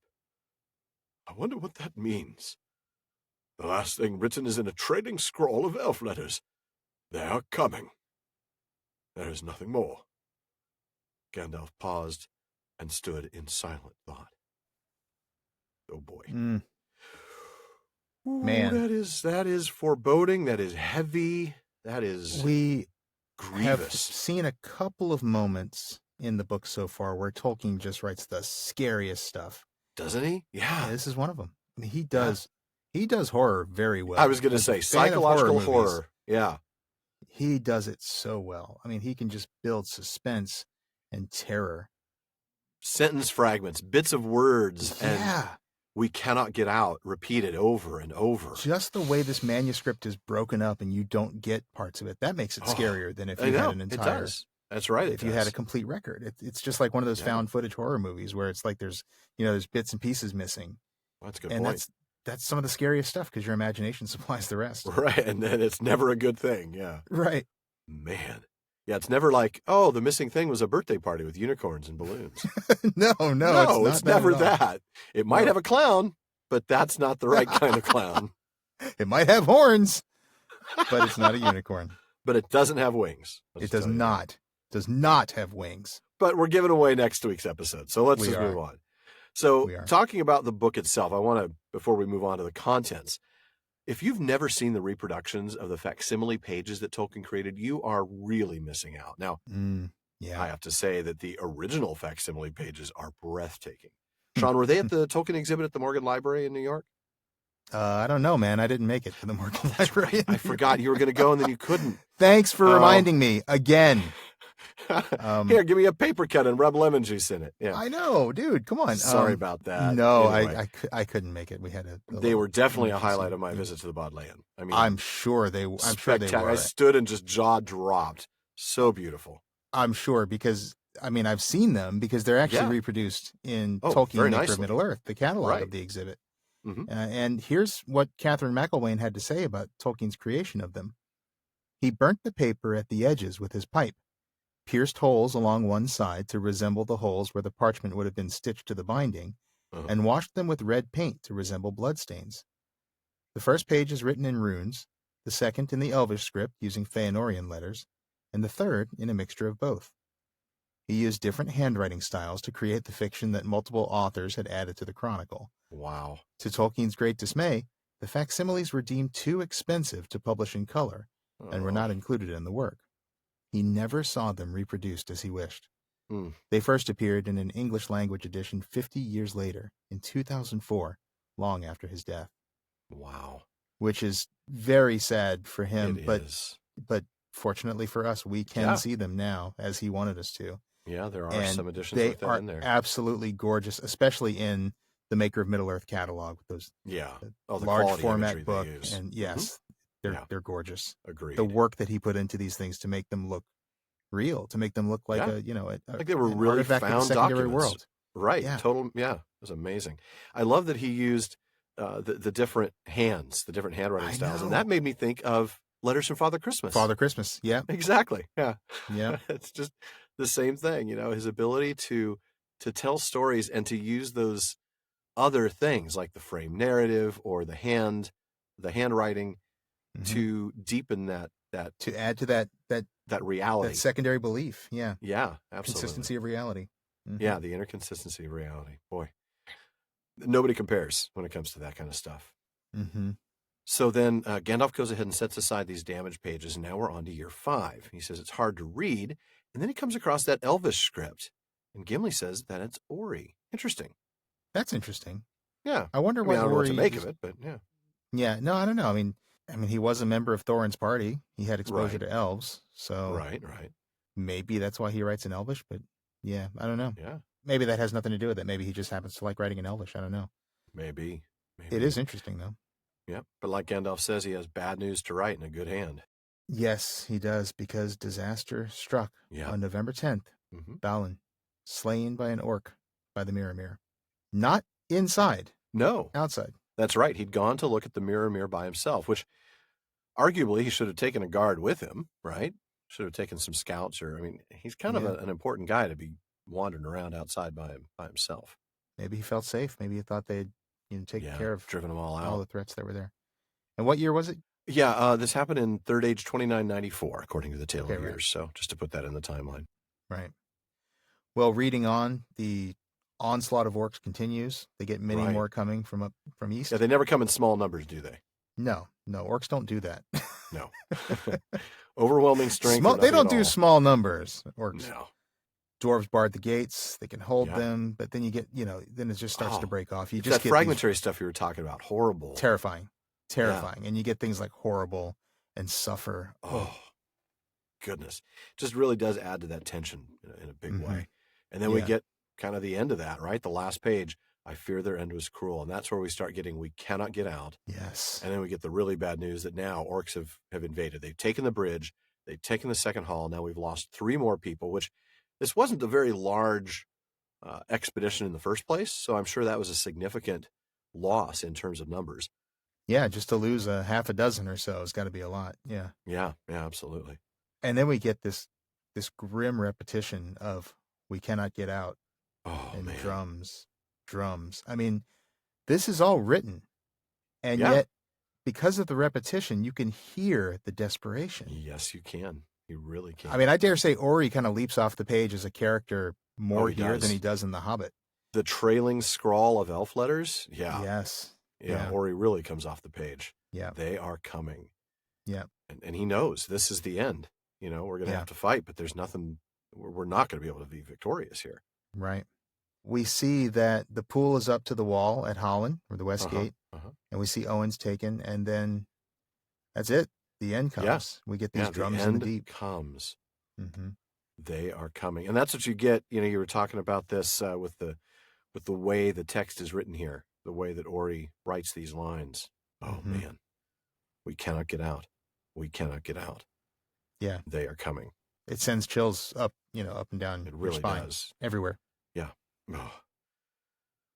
I wonder what that means. The last thing written is in a trailing scroll of elf letters. They are coming. There is nothing more. Gandalf paused and stood in silent thought. Oh boy. Ooh, Man. That is foreboding. That is heavy. That is We grievous. have seen a couple of moments in the book so far where Tolkien just writes the scariest stuff. Doesn't he? Yeah. This is one of them. I mean, he does horror very well. I was going to say psychological horror. Yeah. He does it so well. I mean, he can just build suspense and terror. Sentence fragments, bits of words, and we cannot get out, repeated over and over. Just the way this manuscript is broken up and you don't get parts of it, that makes it scarier than if you had an entire... It does. That's right. If you had a complete record. It's just like one of those found footage horror movies where it's like there's bits and pieces missing. Well, that's a good point. That's some of the scariest stuff because your imagination supplies the rest. Right, and then it's never a good thing, yeah. Right. Man. Yeah, it's never like, oh, the missing thing was a birthday party with unicorns and balloons. No, it's never that. It might have a clown, but that's not the right kind of clown. It might have horns, but it's not a unicorn. But it doesn't have wings. It does not. Does not have wings. But we're giving away next week's episode, so let's just move on. So talking about the book itself, I want to, before we move on to the contents, If you've never seen the reproductions of the facsimile pages that Tolkien created, you are really missing out. Now, I have to say that the original facsimile pages are breathtaking. Shawn, were they at the Tolkien exhibit at the Morgan Library in New York? I don't know, man. I didn't make it to the Morgan Library. Right. I forgot you were going to go and then you couldn't. Thanks for reminding me again. Here, give me a paper cut and rub lemon juice in it. Yeah, I know, dude. Come on. Sorry about that. No, anyway, I couldn't make it. We had they were definitely a highlight of my visit to the Bodleian. I mean, I'm sure they were. I stood and just jaw dropped. So beautiful. I'm sure because I've seen them because they're actually reproduced in Tolkien Maker of Middle-earth, the catalog of the exhibit. Mm-hmm. And here's what Catherine McElwain had to say about Tolkien's creation of them. He burnt the paper at the edges with his pipe, pierced holes along one side to resemble the holes where the parchment would have been stitched to the binding, and washed them with red paint to resemble bloodstains. The first page is written in runes, the second in the Elvish script using Feanorian letters, and the third in a mixture of both. He used different handwriting styles to create the fiction that multiple authors had added to the chronicle. Wow. To Tolkien's great dismay, the facsimiles were deemed too expensive to publish in color and were not included in the work. He never saw them reproduced as he wished. They first appeared in an English-language edition 50 years later, in 2004, long after his death. Wow. Which is very sad for him, is. But fortunately for us, we can see them now as he wanted us to. Yeah, there are some editions they like that are in there. Absolutely gorgeous, especially in the Maker of Middle-earth catalog with those large format book. And yes, they're gorgeous. Agreed. The work that he put into these things to make them look real, to make them look like like they were really found secondary documents. World. Right. Yeah. It was amazing. I love that he used the different hands, the different handwriting styles, and that made me think of Letters from Father Christmas. Father Christmas, yeah. Exactly. Yeah. Yeah. It's just the same thing, his ability to tell stories and to use those other things like the frame narrative or the handwriting to deepen that to add to that reality, that secondary belief. Yeah. Yeah, absolutely. Consistency of reality. Yeah, the inner consistency of reality. Boy, nobody compares when it comes to that kind of stuff. So then Gandalf goes ahead and sets aside these damaged pages, and now we're on to year 5. He says it's hard to read, and then he comes across that Elvish script, and Gimli says that it's Ori. Interesting. That's interesting. Yeah. I wonder I don't know what to make of it, but yeah. Yeah, no, I don't know. I mean, he was a member of Thorin's party. He had exposure to elves, so right. Maybe that's why he writes in Elvish, but yeah, I don't know. Yeah. Maybe that has nothing to do with it. Maybe he just happens to like writing in Elvish. I don't know. Maybe. It is interesting, though. Yeah, but like Gandalf says, he has bad news to write in a good hand. Yes, he does, because disaster struck on November 10th. Balin, slain by an orc by the Mirror. Not inside. No. Outside. That's right. He'd gone to look at the Mirror by himself, which arguably he should have taken a guard with him, right? Should have taken some scouts he's kind of an important guy to be wandering around outside by himself. Maybe he felt safe. Maybe he thought they'd taken care of driven them all out. All the threats that were there. And what year was it? Yeah, this happened in Third Age 2994, according to the Tale of Years. So just to put that in the timeline. Right. Well, reading on, the onslaught of orcs continues. They get many more coming from east. Yeah, they never come in small numbers, do they? No, orcs don't do that. No. Overwhelming strength. They don't do small numbers, orcs. No. Dwarves barred the gates. They can hold them, but then you get, then it just starts to break off. You just that fragmentary stuff you were talking about. Horrible. Terrifying. And you get things like horrible and suffer. Oh, goodness. Just really does add to that tension in a big way. And then we get kind of the end of that, right? The last page. I fear their end was cruel. And that's where we start getting, we cannot get out. Yes. And then we get the really bad news that now orcs have invaded. They've taken the bridge. They've taken the second hall. Now we've lost 3 more people, which this wasn't a very large expedition in the first place. So I'm sure that was a significant loss in terms of numbers. Yeah, just to lose a half a dozen or so has got to be a lot. Yeah. Yeah, absolutely. And then we get this grim repetition of we cannot get out. Oh, and man. Drums. I mean, this is all written. And yet, because of the repetition, you can hear the desperation. Yes, you can. You really can. I mean, I dare say Ori kind of leaps off the page as a character more here than he does in The Hobbit. The trailing scrawl of elf letters? Yeah. Yes. Yeah, Ori really comes off the page. Yeah. They are coming. Yeah. And he knows this is the end. You know, we're going to have to fight, but there's nothing, we're not going to be able to be victorious here. Right. We see that the pool is up to the wall at Holland, or the West Gate, and we see Owen's taken, and then that's it. The end comes. We get these drums in the deep. Comes. Mm-hmm. They are coming. And that's what you get. You know, you were talking about this with the way the text is written here, the way that Ori writes these lines. Oh, man. We cannot get out. We cannot get out. Yeah. They are coming. It sends chills up, up and down it really your spine. Does. Everywhere. Yeah. Oh.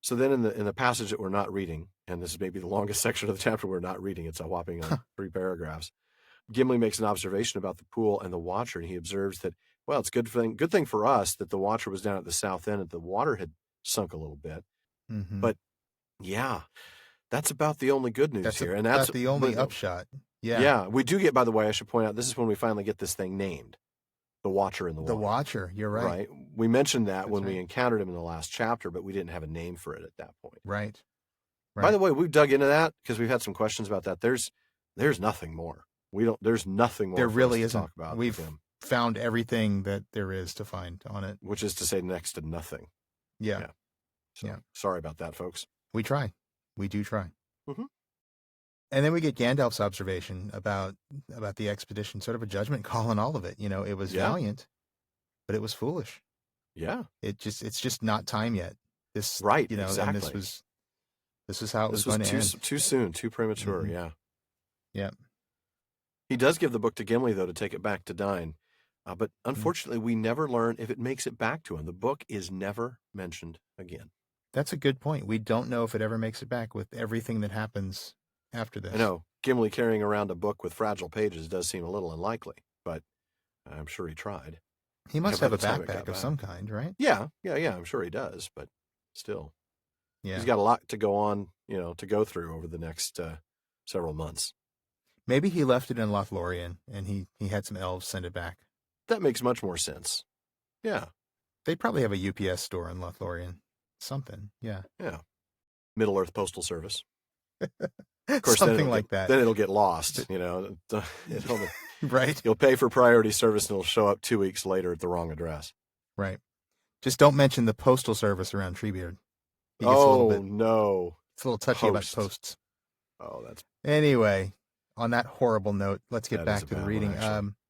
So then in the passage that we're not reading, and this is maybe the longest section of the chapter we're not reading, it's a whopping 3 paragraphs. Gimli makes an observation about the pool and the Watcher, and he observes that, well, it's good thing for us that the Watcher was down at the south end and the water had sunk a little bit. Mm-hmm. But yeah, that's about the only good news here. And that's the only upshot. Yeah. Yeah. We do get, by the way, I should point out, this is when we finally get this thing named. The Watcher in the water. The Watcher, you're right. Right. We mentioned that when we encountered him in the last chapter, but we didn't have a name for it at that point. Right. By the way, we've dug into that because we've had some questions about that. There's nothing more. There's nothing more. There really isn't. To talk about. We've found everything that there is to find on it. Which is to say next to nothing. Yeah. So, sorry about that, folks. We try. We do try. Mm-hmm. And then we get Gandalf's observation about the expedition, sort of a judgment call on all of it. It was valiant, but it was foolish. Yeah. It's just not time yet. This exactly. And this is how it was going to end. Too soon, too premature. Mm-hmm. Yeah. Yeah. He does give the book to Gimli though to take it back to Dine, but unfortunately we never learn if it makes it back to him. The book is never mentioned again. That's a good point. We don't know if it ever makes it back with everything that happens after this. I know Gimli carrying around a book with fragile pages does seem a little unlikely, but I'm sure he tried. He must have a backpack of some kind, right? Yeah. I'm sure he does, but still, he's got a lot to go on, to go through over the next several months. Maybe he left it in Lothlorien, and he had some elves send it back. That makes much more sense. Yeah. They probably have a UPS store in Lothlorien. Something, yeah. Yeah. Middle Earth Postal Service. Of course, something like that. Then it'll get lost, Right. You'll pay for priority service and it'll show up 2 weeks later at the wrong address. Right. Just don't mention the postal service around Treebeard. No. It's a little touchy about posts. Oh, that's... Anyway, on that horrible note, let's get back to the reading.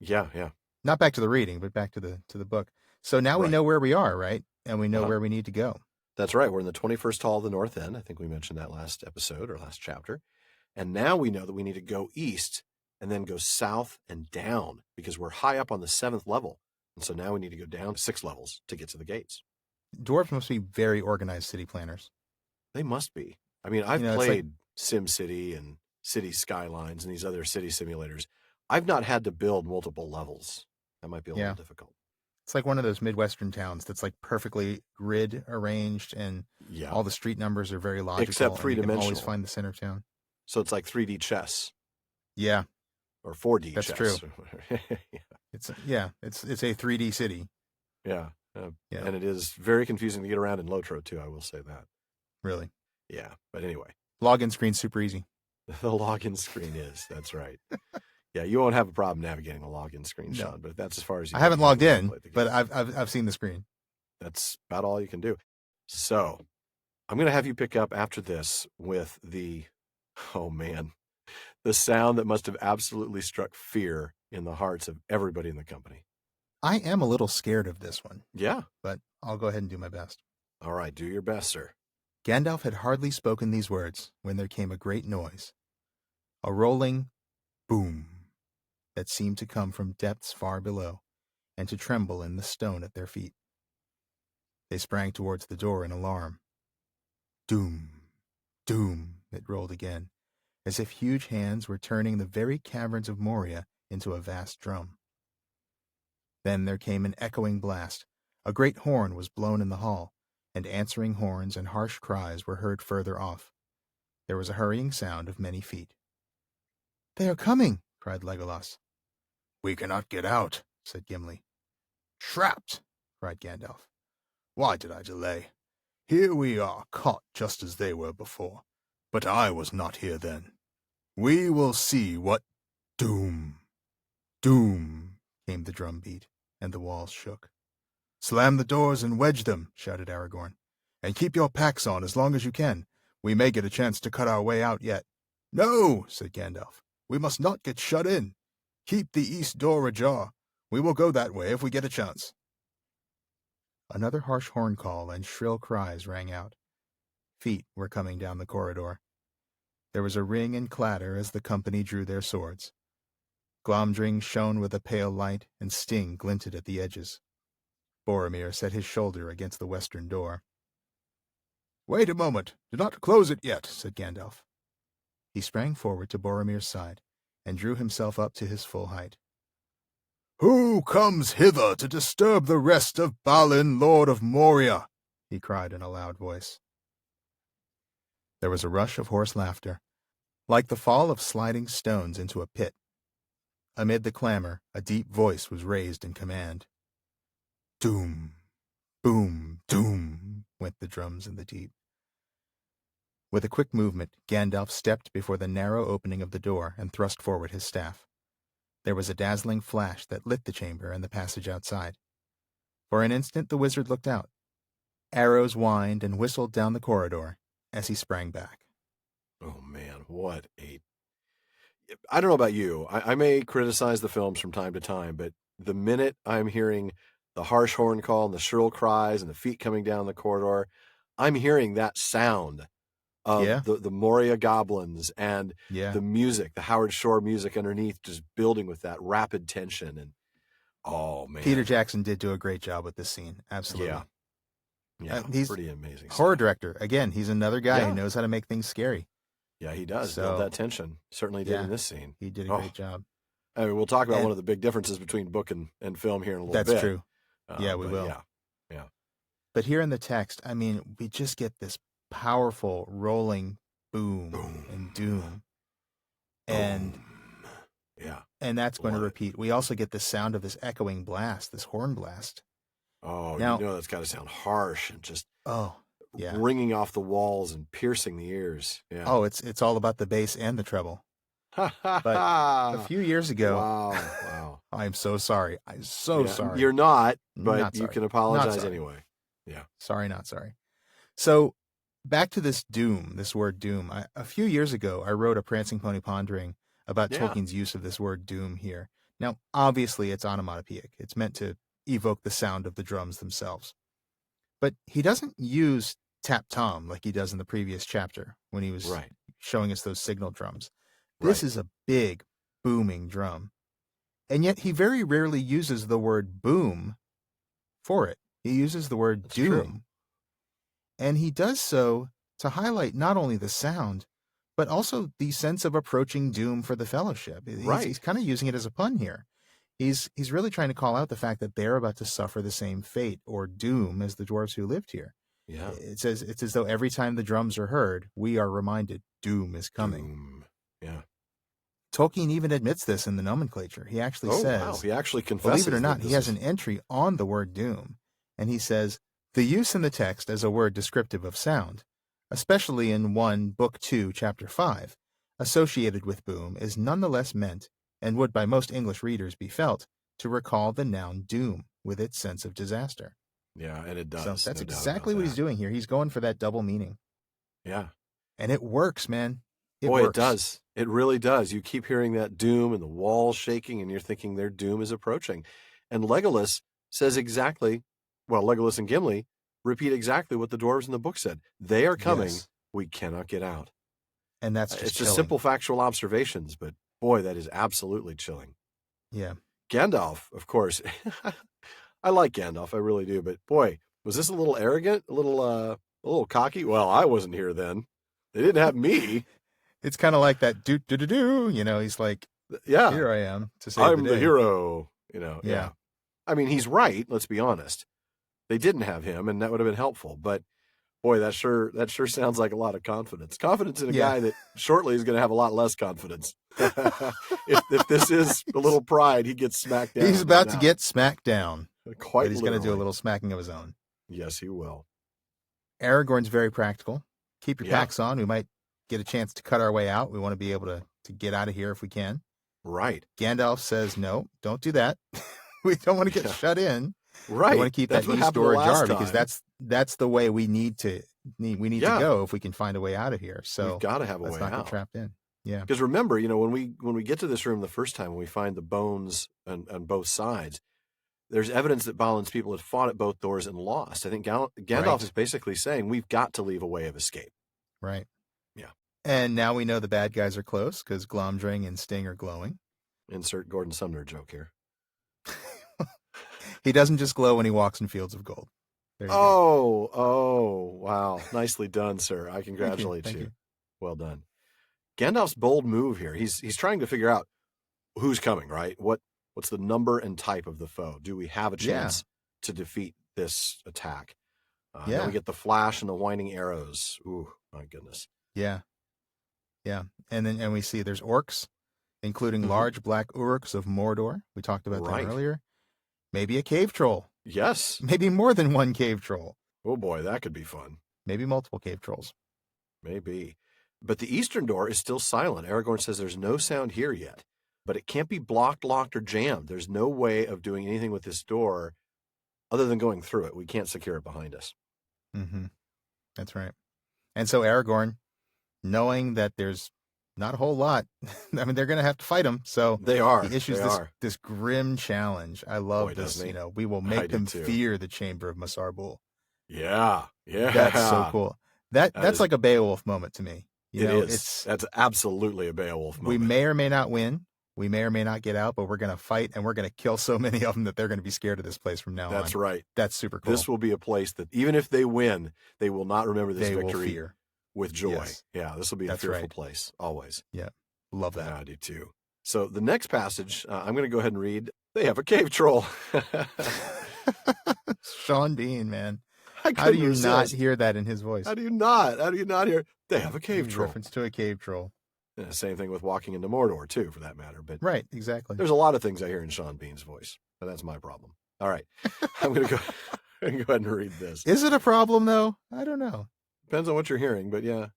Yeah. Not back to the reading, but back to the book. So now we know where we are, right? And we know where we need to go. That's right. We're in the 21st Hall of the North End. I think we mentioned that last episode or last chapter. And now we know that we need to go east and then go south and down because we're high up on the 7th level. And so now we need to go down 6 levels to get to the gates. Dwarves must be very organized city planners. They must be. I mean, I've played SimCity and City Skylines and these other city simulators. I've not had to build multiple levels. That might be a little difficult. It's like one of those Midwestern towns that's like perfectly grid arranged and all the street numbers are very logical. Except 3-dimensional. You can always find the center of town. So it's like 3D chess. Yeah. Or 4D chess. That's true. It's a 3D city. Yeah. And it is very confusing to get around in Lotro too, I will say that. Really? Yeah. But anyway. Login screen's super easy. The login screen is. That's right. Yeah, you won't have a problem navigating the login screen, Shawn, but that's as far as you I haven't logged in, but I've seen the screen. That's about all you can do. So I'm going to have you pick up after this with the sound that must have absolutely struck fear in the hearts of everybody in the company. I am a little scared of this one. Yeah. But I'll go ahead and do my best. All right, do your best, sir. Gandalf had hardly spoken these words when there came a great noise. A rolling boom that seemed to come from depths far below and to tremble in the stone at their feet. They sprang towards the door in alarm. Doom, doom, it rolled again, as if huge hands were turning the very caverns of Moria into a vast drum. Then there came an echoing blast. A great horn was blown in the hall, and answering horns and harsh cries were heard further off. There was a hurrying sound of many feet. "They are coming!" cried Legolas. "We cannot get out," said Gimli. "Trapped!" cried Gandalf. "Why did I delay? Here we are, caught just as they were before. But I was not here then. We will see what doom, doom, came the drum beat, and the walls shook. Slam the doors and wedge them, shouted Aragorn. And keep your packs on as long as you can. We may get a chance to cut our way out yet. No, said Gandalf. We must not get shut in. Keep the east door ajar. We will go that way if we get a chance. Another harsh horn call and shrill cries rang out. Feet were coming down the corridor. There was a ring and clatter as the company drew their swords. Glomdring shone with a pale light, and Sting glinted at the edges. Boromir set his shoulder against the western door. Wait a moment. Do not close it yet, said Gandalf. He sprang forward to Boromir's side, and drew himself up to his full height. Who comes hither to disturb the rest of Balin, Lord of Moria? He cried in a loud voice. There was a rush of hoarse laughter, like the fall of sliding stones into a pit. Amid the clamor, a deep voice was raised in command. Doom, boom, doom, went the drums in the deep. With a quick movement, Gandalf stepped before the narrow opening of the door and thrust forward his staff. There was a dazzling flash that lit the chamber and the passage outside. For an instant the wizard looked out. Arrows whined and whistled down the corridor as he sprang back. Oh, man, what a... I don't know about you. I may criticize the films from time to time, but the minute I'm hearing the harsh horn call and the shrill cries and the feet coming down the corridor, I'm hearing that sound of the Moria goblins and the music, the Howard Shore music underneath, just building with that rapid tension. And oh, man. Peter Jackson did do a great job with this scene. Absolutely. Yeah, he's pretty amazing. Horror director. Again, he's another guy who knows how to make things scary. Yeah, he does. Build that tension. Certainly did in this scene. He did a great job. I mean, we'll talk about one of the big differences between book and film here in a little bit. That's true. Yeah, we will. Yeah. But here in the text, I mean, we just get this powerful rolling boom and doom. And and that's going to repeat. We also get the sound of this echoing blast, this horn blast. Oh, now, that's got to sound harsh and just ringing off the walls and piercing the ears. Yeah. Oh, it's all about the bass and the treble. But a few years ago, wow. I'm so sorry. I'm so sorry. You're not, but you can apologize anyway. Yeah. Sorry, not sorry. So back to this doom, this word doom. A few years ago, I wrote a Prancing Pony Pondering about Tolkien's use of this word doom here. Now, obviously, it's onomatopoeic. It's meant to evoke the sound of the drums themselves. But he doesn't use tap-tom like he does in the previous chapter when he was showing us those signal drums. This is a big, booming drum. And yet he very rarely uses the word boom for it. He uses the word doom. True. And he does so to highlight not only the sound, but also the sense of approaching doom for the Fellowship. He's kind of using it as a pun here. He's really trying to call out the fact that they're about to suffer the same fate or doom as the dwarves who lived here. Yeah. It's as though every time the drums are heard, we are reminded doom is coming. Doom. Yeah. Tolkien even admits this in the nomenclature. He actually says, wow. He actually confesses. Believe it or not, he has an entry on the word doom. And he says, the use in the text as a word descriptive of sound, especially in Book 2, Chapter 5, associated with boom, is nonetheless meant, and would by most English readers be felt, to recall the noun doom with its sense of disaster. Yeah, and it does. So that's exactly what he's doing here. He's going for that double meaning. Yeah. And it works, man. It does. It really does. You keep hearing that doom and the walls shaking, and you're thinking their doom is approaching. And Legolas says Legolas and Gimli repeat exactly what the dwarves in the book said. They are coming. Yes. We cannot get out. And that's just just simple factual observations, but boy, that is absolutely chilling. Yeah. Gandalf, of course. I like Gandalf, I really do, but boy, was this a little arrogant, a little cocky? Well, I wasn't here then. They didn't have me. It's kind of like that do. He's like, here I am to save I'm the day. The hero, Yeah. I mean, he's right, let's be honest. They didn't have him, and that would have been helpful, but boy, that sure sounds like a lot of confidence. Confidence in a guy that shortly is going to have a lot less confidence. if this is a little pride, he gets smacked down. He's about to get smacked down. Quite he's going to do a little smacking of his own. Yes, he will. Aragorn's very practical. Keep your packs on. We might get a chance to cut our way out. We want to be able to get out of here if we can. Right. Gandalf says, no, don't do that. We don't want to get shut in. Right. We want to keep That's that what east happened door the last ajar because time. that's the way we need to go if we can find a way out of here. So we've got to have a way let's not out. get trapped in. Yeah. Because remember, when we get to this room the first time, when we find the bones on both sides, there's evidence that Balin's people had fought at both doors and lost. I think Gandalf is basically saying we've got to leave a way of escape. Right. Yeah. And now we know the bad guys are close because Glomdring and Sting are glowing. Insert Gordon Sumner joke here. He doesn't just glow when he walks in fields of gold. There you go. Oh, wow. Nicely done, sir. I congratulate Thank you. Well done. Gandalf's bold move here. He's trying to figure out who's coming, right? What's the number and type of the foe? Do we have a chance to defeat this attack? Then we get the flash and the winding arrows. Ooh, my goodness. Yeah. Yeah. And we see there's orcs, including large black Urks of Mordor. We talked about that earlier. Maybe a cave troll. Yes. Maybe more than one cave troll. Oh boy, that could be fun. Maybe multiple cave trolls. Maybe. But the eastern door is still silent. Aragorn says there's no sound here yet, but it can't be blocked, locked, or jammed. There's no way of doing anything with this door other than going through it. We can't secure it behind us. Mm-hmm. That's right. And so Aragorn, knowing that there's not a whole lot, I mean, they're going to have to fight him. So they are. He issues this grim challenge. I love this. We will make them fear the Chamber of Masarbul. Yeah. Yeah. That's so cool. That's like a Beowulf moment to me. It is. That's absolutely a Beowulf moment. We may or may not win. We may or may not get out, but we're going to fight and we're going to kill so many of them that they're going to be scared of this place from now on. That's right. That's super cool. This will be a place that even if they win, they will not remember this victory with joy. Yes. Yeah, this will be a fearful place, always. Yeah, love that. I do too. So the next passage, I'm going to go ahead and read. They have a cave troll. Shawn Bean, man. How do you not hear that in his voice? How do you not hear? They have a cave troll. Reference to a cave troll. Yeah, same thing with walking into Mordor, too, for that matter. But right, exactly. There's a lot of things I hear in Shawn Bean's voice, but that's my problem. All right. I'm going to go ahead and read this. Is it a problem, though? I don't know. Depends on what you're hearing, but yeah.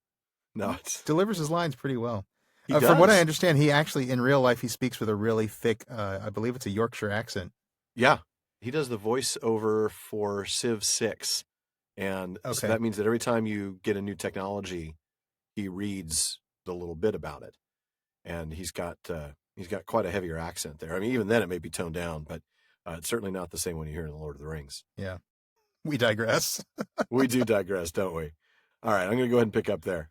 No, it delivers his lines pretty well. He from what I understand, he actually, in real life, he speaks with a really thick, I believe it's a Yorkshire accent. Yeah. He does the voiceover for Civ 6. And so that means that every time you get a new technology, he reads the little bit about it. And he's got quite a heavier accent there. I mean, even then it may be toned down, but it's certainly not the same when you hear in The Lord of the Rings. Yeah. We digress. We do digress, don't we? All right, I'm going to go ahead and pick up there.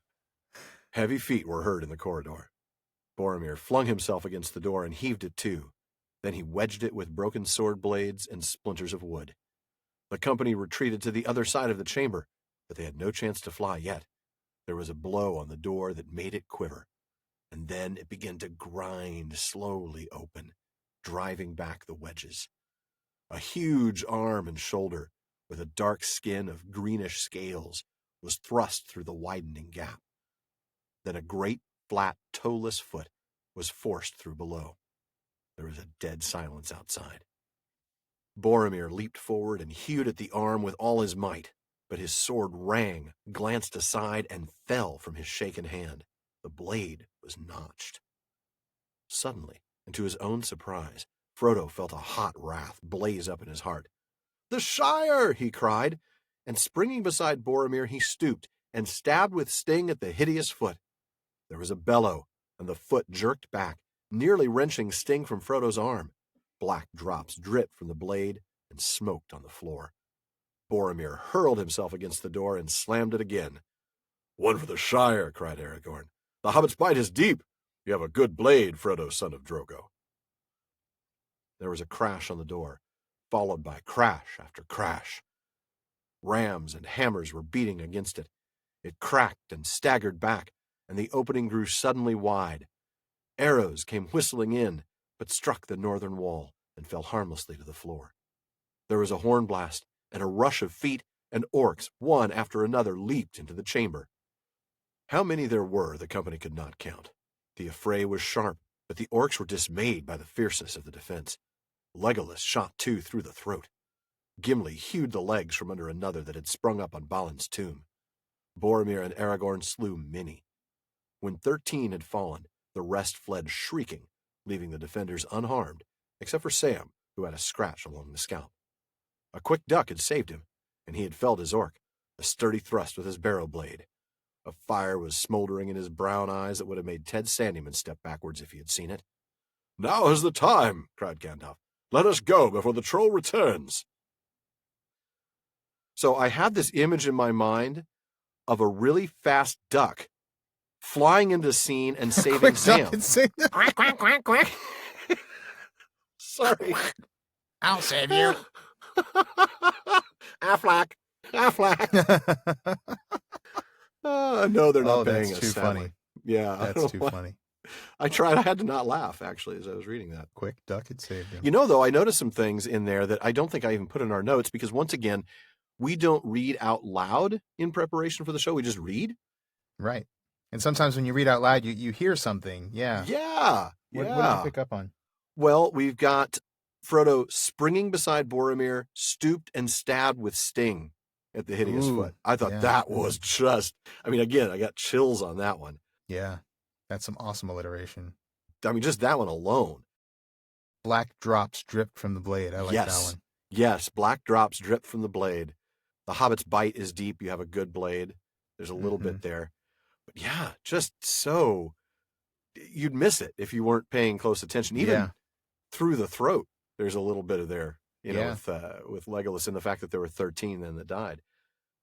Heavy feet were heard in the corridor. Boromir flung himself against the door and heaved it to. Then he wedged it with broken sword blades and splinters of wood. The company retreated to the other side of the chamber, but they had no chance to fly yet. There was a blow on the door that made it quiver, and then it began to grind slowly open, driving back the wedges. A huge arm and shoulder, with a dark skin of greenish scales, was thrust through the widening gap. Then a great, flat, toeless foot was forced through below. There was a dead silence outside. Boromir leaped forward and hewed at the arm with all his might, but his sword rang, glanced aside, and fell from his shaken hand. The blade was notched. Suddenly, and to his own surprise, Frodo felt a hot wrath blaze up in his heart. "The Shire!" he cried, and springing beside Boromir, he stooped and stabbed with sting at the hideous foot. There was a bellow, and the foot jerked back, nearly wrenching Sting from Frodo's arm. Black drops dripped from the blade and smoked on the floor. Boromir hurled himself against the door and slammed it again. "One for the Shire," cried Aragorn. "The hobbit's bite is deep. You have a good blade, Frodo, son of Drogo." There was a crash on the door, followed by crash after crash. Rams and hammers were beating against it. It cracked and staggered back, and the opening grew suddenly wide. Arrows came whistling in, but struck the northern wall and fell harmlessly to the floor. There was a horn blast and a rush of feet, and orcs, one after another, leaped into the chamber. How many there were, the company could not count. The affray was sharp, but the orcs were dismayed by the fierceness of the defense. Legolas shot two through the throat. Gimli hewed the legs from under another that had sprung up on Balin's tomb. Boromir and Aragorn slew many. When 13 had fallen, the rest fled shrieking, leaving the defenders unharmed, except for Sam, who had a scratch along the scalp. A quick duck had saved him, and he had felled his orc, a sturdy thrust with his barrow blade. A fire was smoldering in his brown eyes that would have made Ted Sandyman step backwards if he had seen it. "Now is the time," cried Gandalf. "Let us go before the troll returns." So I had this image in my mind of a really fast duck flying into the scene and saving Quick Sam. duck and sing that. Quack, quack, quack, quack. Sorry. I'll save you. Affleck. No, they're not paying that's us. too sadly. funny. Yeah. That's too funny. I tried. I had to not laugh, actually, as I was reading that. Quick duck had saved him. You know, though, I noticed some things in there that I don't think I even put in our notes because, once again, we don't read out loud in preparation for the show. We just read. Right. And sometimes when you read out loud, you hear something. Yeah. Yeah. What did you pick up on? Well, we've got Frodo springing beside Boromir, stooped and stabbed with sting at the hideous foot. I thought that was just, I mean, again, I got chills on that one. Yeah. That's some awesome alliteration. I mean, just that one alone. Black drops dripped from the blade. I like that one. Yes, black drops drip from the blade. The Hobbit's bite is deep. You have a good blade. There's a little bit there. But yeah, just so, you'd miss it if you weren't paying close attention. Even through the throat, there's a little bit of there, you know, with Legolas and the fact that there were 13 then that died.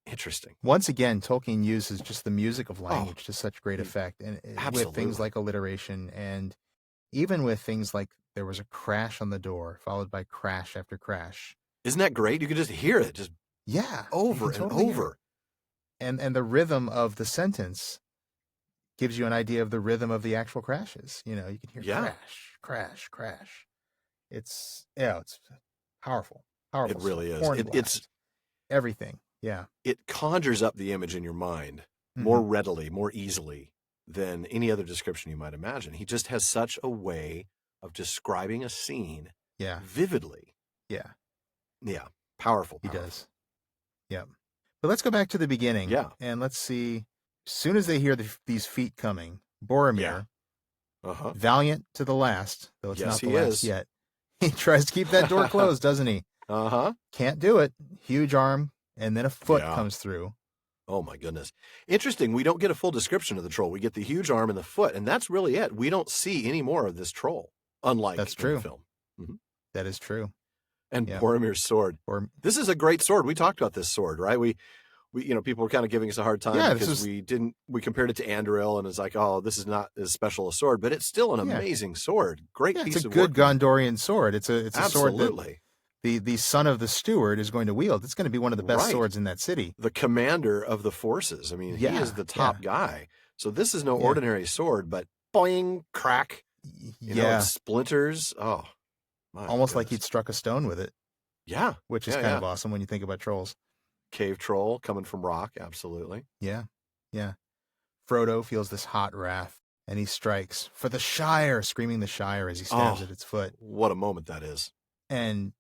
Interesting. Once again, Tolkien uses just the music of language to such great effect, and with things like alliteration, and even with things like there was a crash on the door followed by crash after crash. Isn't that great? You could just hear it, just over and over. And the rhythm of the sentence gives you an idea of the rhythm of the actual crashes. You know, you can hear crash, crash, crash. It's powerful. It really is. It's everything. Yeah. It conjures up the image in your mind more readily, more easily than any other description you might imagine. He just has such a way of describing a scene vividly. Yeah. Yeah. Powerful. He does. Yeah. But let's go back to the beginning. Yeah. And let's see. As soon as they hear these feet coming, Boromir, valiant to the last, though it's not the last yet, he tries to keep that door closed, doesn't he? Can't do it. Huge arm, and then a foot comes through. Oh, my goodness. Interesting. We don't get a full description of the troll. We get the huge arm and the foot, and that's really it. We don't see any more of this troll, unlike that's true. In the film. That is true. And Boromir's sword. This is a great sword. We talked about this sword, right? We you know, people were kind of giving us a hard time because we compared it to Anduril, and it's like, oh, this is not as special a sword, but it's still an amazing sword. Great piece of work. It's a good Gondorian sword. It's a sword that the son of the steward is going to wield. It's going to be one of the best swords in that city. The commander of the forces. I mean, he is the top guy. So this is no ordinary sword, but boing, crack. You know, it splinters. Oh, my almost goodness. like he'd struck a stone with it. Yeah. Which is kind of awesome when you think about trolls. Cave troll coming from rock. Absolutely. Yeah. Yeah. Frodo feels this hot wrath and he strikes for the Shire, screaming the Shire as he stabs at its foot. What a moment that is. And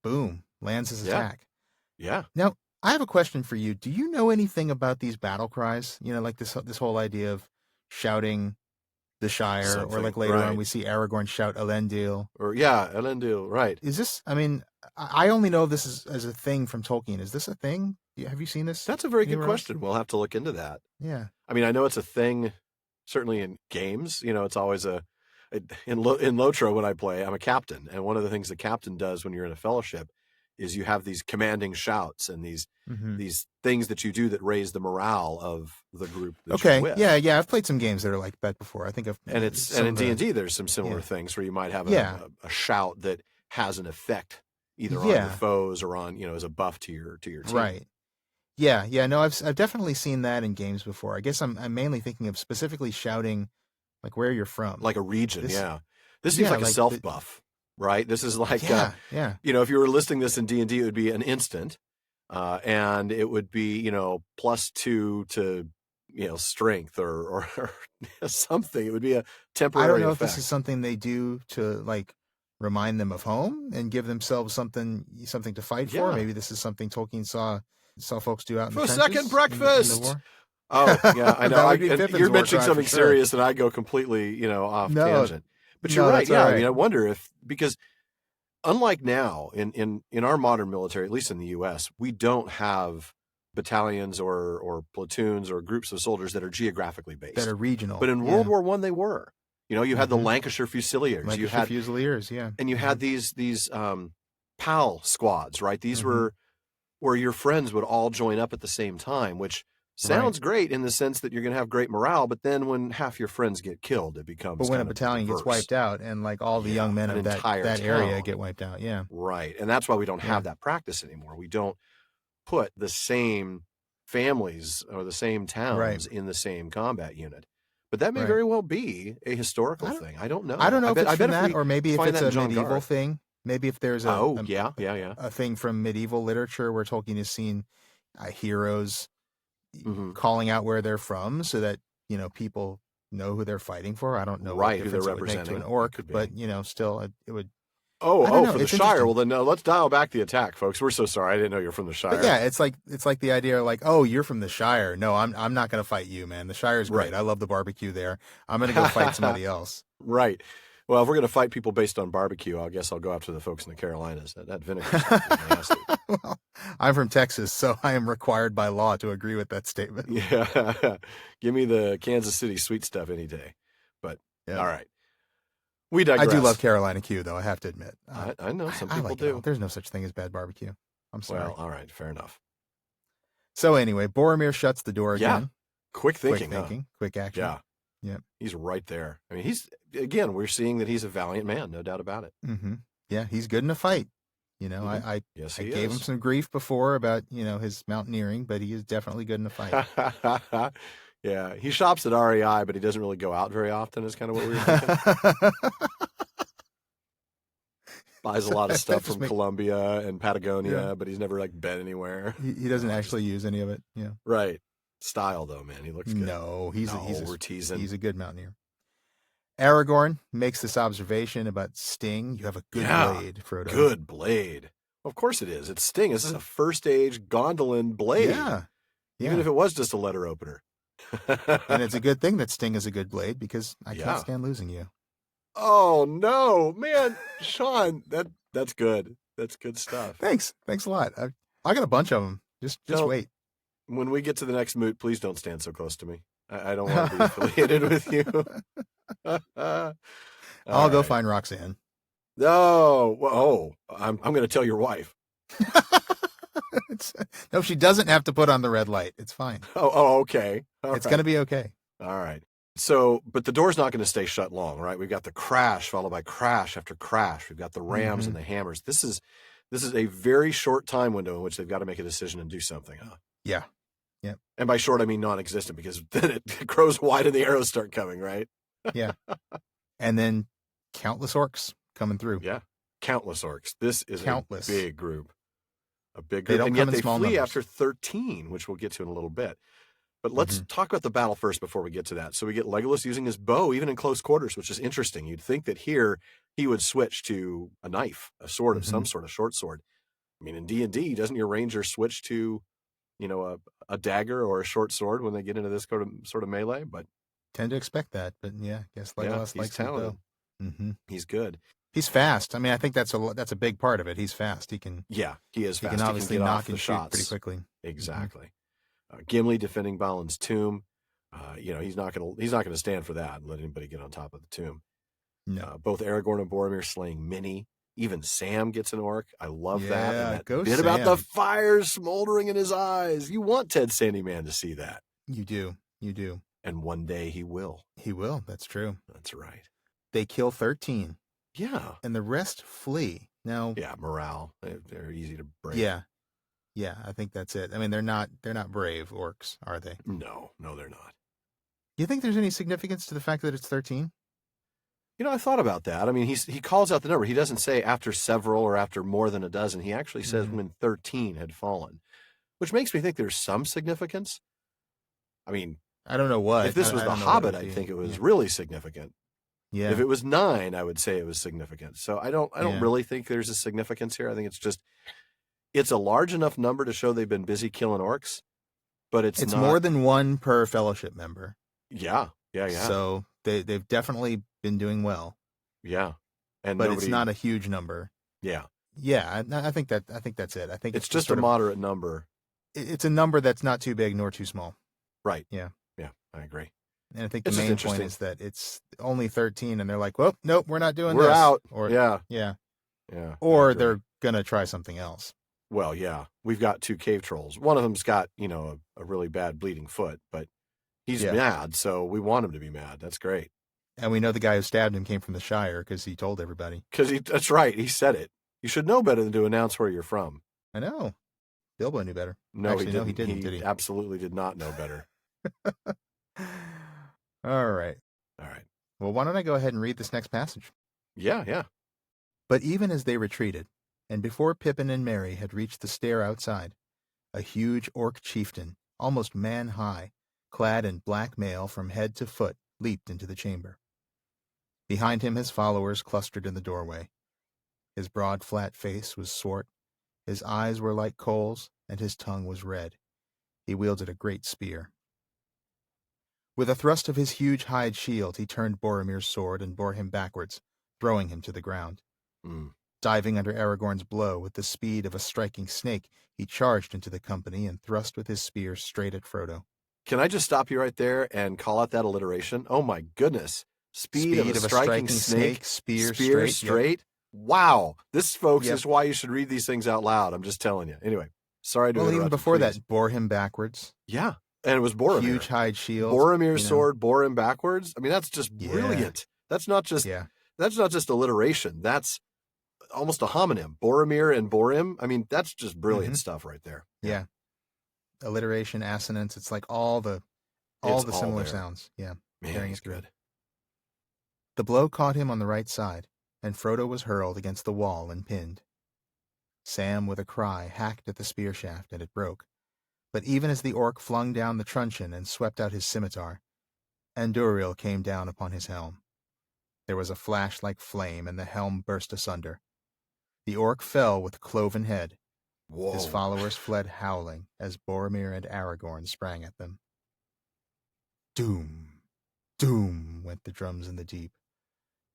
boom, lands his attack. Yeah. Now, I have a question for you. Do you know anything about these battle cries? You know, like this whole idea of shouting the Shire, or like later on we see Aragorn shout Elendil. Or Elendil, right. Is this, I mean, I only know this as a thing from Tolkien. Is this a thing? Have you seen this? That's a very good question. We'll have to look into that. Yeah. I mean, I know it's a thing, certainly in games. You know, it's always in Lotro when I play, I'm a captain. And one of the things the captain does when you're in a fellowship is you have these commanding shouts and these things that you do that raise the morale of the group that you're with. Yeah. I've played some games that are like that before. I think and in D&D there's some similar things where you might have a shout that has an effect either on your foes or on, you know, as a buff to your team. Right. Yeah. No, I've definitely seen that in games before. I guess I'm mainly thinking of specifically shouting like where you're from. Like a region, This seems like a self buff. Right. This is like, you know, if you were listing this in D&D, it would be an instant, and it would be, you know, +2 to, you know, strength or something. It would be a temporary. I don't know effect. if this is something they do to like remind them of home and give themselves something to fight for. Maybe this is something Tolkien saw folks do out in the trenches. For a second breakfast. Oh, yeah, I know. That would be And Pippin's you're war mentioning cry something for sure. serious, and I go completely, off No, tangent. But you're right. that's Yeah, all I right. mean, I wonder if because unlike now in our modern military, at least in the U.S., we don't have battalions or platoons or groups of soldiers that are geographically based. That are regional. But in World War I, they were. You had the Lancashire Fusiliers. Lancashire Fusiliers, yeah. And you had these PAL squads, right? These were where your friends would all join up at the same time, which sounds great in the sense that you're going to have great morale. But then when half your friends get killed, it becomes. But when a battalion gets wiped out and like all the young men of that area get wiped out, yeah. Right. And that's why we don't have that practice anymore. We don't put the same families or the same towns in the same combat unit. But that may very well be a historical thing. I don't know. I don't know if it's from that, or maybe if it's a medieval thing. Maybe if there's a thing from medieval literature where Tolkien has seen heroes calling out where they're from, so that people know who they're fighting for. I don't know what difference it would make to an orc, but still it would. For the Shire. Well, then no. Let's dial back the attack, folks. We're so sorry. I didn't know you're from the Shire. But yeah, it's like the idea, like, oh, you're from the Shire. No, I'm not going to fight you, man. The Shire is great. I love the barbecue there. I'm going to go fight somebody else. Right. Well, if we're going to fight people based on barbecue, I guess I'll go after the folks in the Carolinas. That vinegar stuff is nasty. Well, I'm from Texas, so I am required by law to agree with that statement. Yeah. Give me the Kansas City sweet stuff any day. But all right. We digress. I do love Carolina Q, though, I have to admit. I know some people do. There's no such thing as bad barbecue. I'm sorry. Well, all right. Fair enough. So anyway, Boromir shuts the door again. Quick thinking. Quick action. Yeah. Yeah. He's right there. I mean, we're seeing that he's a valiant man, no doubt about it. Mm-hmm. Yeah, he's good in a fight. I gave him some grief before about, his mountaineering, but he is definitely good in a fight. Yeah, he shops at REI, but he doesn't really go out very often is kind of what we were thinking. Buys a lot of stuff from Colombia and Patagonia, but he's never been anywhere. He doesn't actually use any of it. Yeah. Right. Style though, man. He looks good. No, we're teasing. He's a good mountaineer. Aragorn makes this observation about Sting. You have a good blade, Frodo. Good blade. Well, of course it is. It's Sting. This is a first age Gondolin blade. Yeah. Even if it was just a letter opener. And it's a good thing that Sting is a good blade, because I can't stand losing you. Oh no, man, Shawn, that's good. That's good stuff. Thanks a lot. I got a bunch of them. Just wait. When we get to the next moot, please don't stand so close to me. I don't want to be affiliated with you. I'll go find Roxanne. No, I'm going to tell your wife. No, she doesn't have to put on the red light. It's fine. Oh, okay. It's going to be okay. All right. So, but the door's not going to stay shut long, right? We've got the crash followed by crash after crash. We've got the rams and the hammers. This is a very short time window in which they've got to make a decision and do something, huh? Yeah. Yep. And by short, I mean non-existent, because then it grows wide and the arrows start coming, right? Yeah. And then countless orcs coming through. Yeah. Countless orcs. This is a big group. A big They group. don't And come yet in they small flee numbers. after 13, which we'll get to in a little bit. But let's talk about the battle first before we get to that. So we get Legolas using his bow, even in close quarters, which is interesting. You'd think that here he would switch to a knife, a sword of some sort, a short sword. I mean, in D&D, doesn't your ranger switch to, a dagger or a short sword when they get into this sort of melee? But tend to expect that. But yeah, I guess Legolas likes his bow. He's good. He's fast. I mean, I think that's a big part of it. He's fast. He can. Yeah, he is fast. He can obviously knock and shoot shots pretty quickly. Exactly. Gimli defending Balin's tomb. He's not gonna stand for that and let anybody get on top of the tomb. No. Both Aragorn and Boromir slaying many. Even Sam gets an orc. I love that. And that go bit Sam. about the fire smoldering in his eyes. You want Ted Sandyman to see that. You do. And one day he will. He will. That's true. That's right. They kill 13. Yeah. And the rest flee. Now. Yeah, morale. They're easy to break. Yeah, I think that's it. I mean, they're not brave orcs, are they? No, they're not. Do you think there's any significance to the fact that it's 13? I thought about that. I mean, he calls out the number. He doesn't say after several or after more than a dozen. He actually says when 13 had fallen, which makes me think there's some significance. I mean, I don't know what. If this was The Hobbit, I think it was really significant. Yeah. If it was 9, I would say it was significant. So I don't really think there's a significance here. I think it's a large enough number to show they've been busy killing orcs, but it's not more than one per fellowship member. Yeah. So they've definitely been doing well. Yeah. And but it's not a huge number. Yeah. Yeah, I think that's it. I think it's just a moderate number. It's a number that's not too big nor too small. Right. Yeah. Yeah, I agree. And I think the main point is that it's only 13 and they're like, well, nope, we're not doing this. We're out. Or, yeah. Or they're going to try something else. Well, yeah. We've got 2 cave trolls. One of them's got, a really bad bleeding foot, but he's mad, so we want him to be mad. That's great. And we know the guy who stabbed him came from the Shire because he told everybody. That's right. He said it. You should know better than to announce where you're from. I know. Bilbo knew better. No, Actually, he didn't. No, he didn't, did he? Absolutely did not know better. All right. Well, why don't I go ahead and read this next passage? Yeah. But even as they retreated, and before Pippin and Merry had reached the stair outside, a huge orc chieftain, almost man-high, clad in black mail from head to foot, leaped into the chamber. Behind him his followers clustered in the doorway. His broad, flat face was swart, his eyes were like coals, and his tongue was red. He wielded a great spear. With a thrust of his huge hide shield, he turned Boromir's sword and bore him backwards, throwing him to the ground. Diving under Aragorn's blow with the speed of a striking snake, he charged into the company and thrust with his spear straight at Frodo. Can I just stop you right there and call out that alliteration? Oh my goodness. Speed of a striking snake, spear straight. Yep. Wow. This, folks, is why you should read these things out loud. I'm just telling you. Anyway, sorry to interrupt. Even before that, bore him backwards. Yeah. And it was Boromir. Huge hide shield. Boromir's sword bore him backwards. I mean, that's just brilliant. That's not just alliteration. That's almost a homonym. Boromir and Borim. I mean, that's just brilliant stuff right there. Yeah. Alliteration, assonance. It's like all the similar sounds. Yeah. Man, he's good. The blow caught him on the right side, and Frodo was hurled against the wall and pinned. Sam, with a cry, hacked at the spear shaft, and it broke. But even as the orc flung down the truncheon and swept out his scimitar, Andúril came down upon his helm. There was a flash like flame, and the helm burst asunder. The orc fell with cloven head. Whoa. His followers fled howling as Boromir and Aragorn sprang at them. Doom, doom, went the drums in the deep.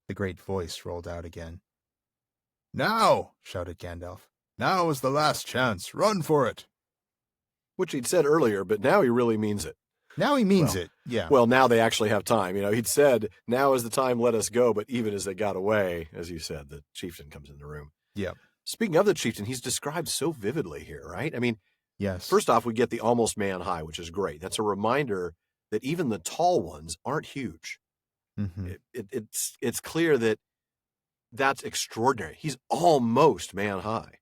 The great voice rolled out again. Now, shouted Gandalf. Now is the last chance. Run for it. Which he'd said earlier, but now he really means it. Now he means it, yeah. Well, now they actually have time. He'd said, now is the time, let us go. But even as they got away, as you said, the chieftain comes in the room. Yeah. Speaking of the chieftain, he's described so vividly here, right? I mean, yes. First off, we get the almost man high, which is great. That's a reminder that even the tall ones aren't huge. Mm-hmm. It's clear that that's extraordinary. He's almost man high.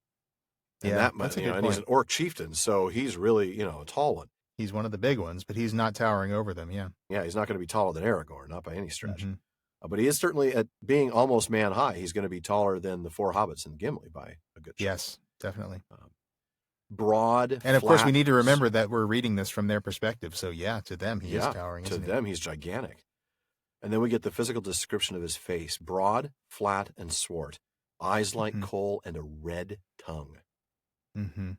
And that's a good point. He's an orc chieftain, so he's really, a tall one. He's one of the big ones, but he's not towering over them, yeah. Yeah, he's not going to be taller than Aragorn, not by any stretch. Mm-hmm. But he is certainly, at being almost man high, he's going to be taller than the 4 hobbits and Gimli by a good chunk. Yes, definitely. Broad, and of course, we need to remember that we're reading this from their perspective. So, to them, he is towering. To them, he's gigantic. And then we get the physical description of his face: broad, flat, and swart, eyes like coal, and a red tongue. Mm-hmm.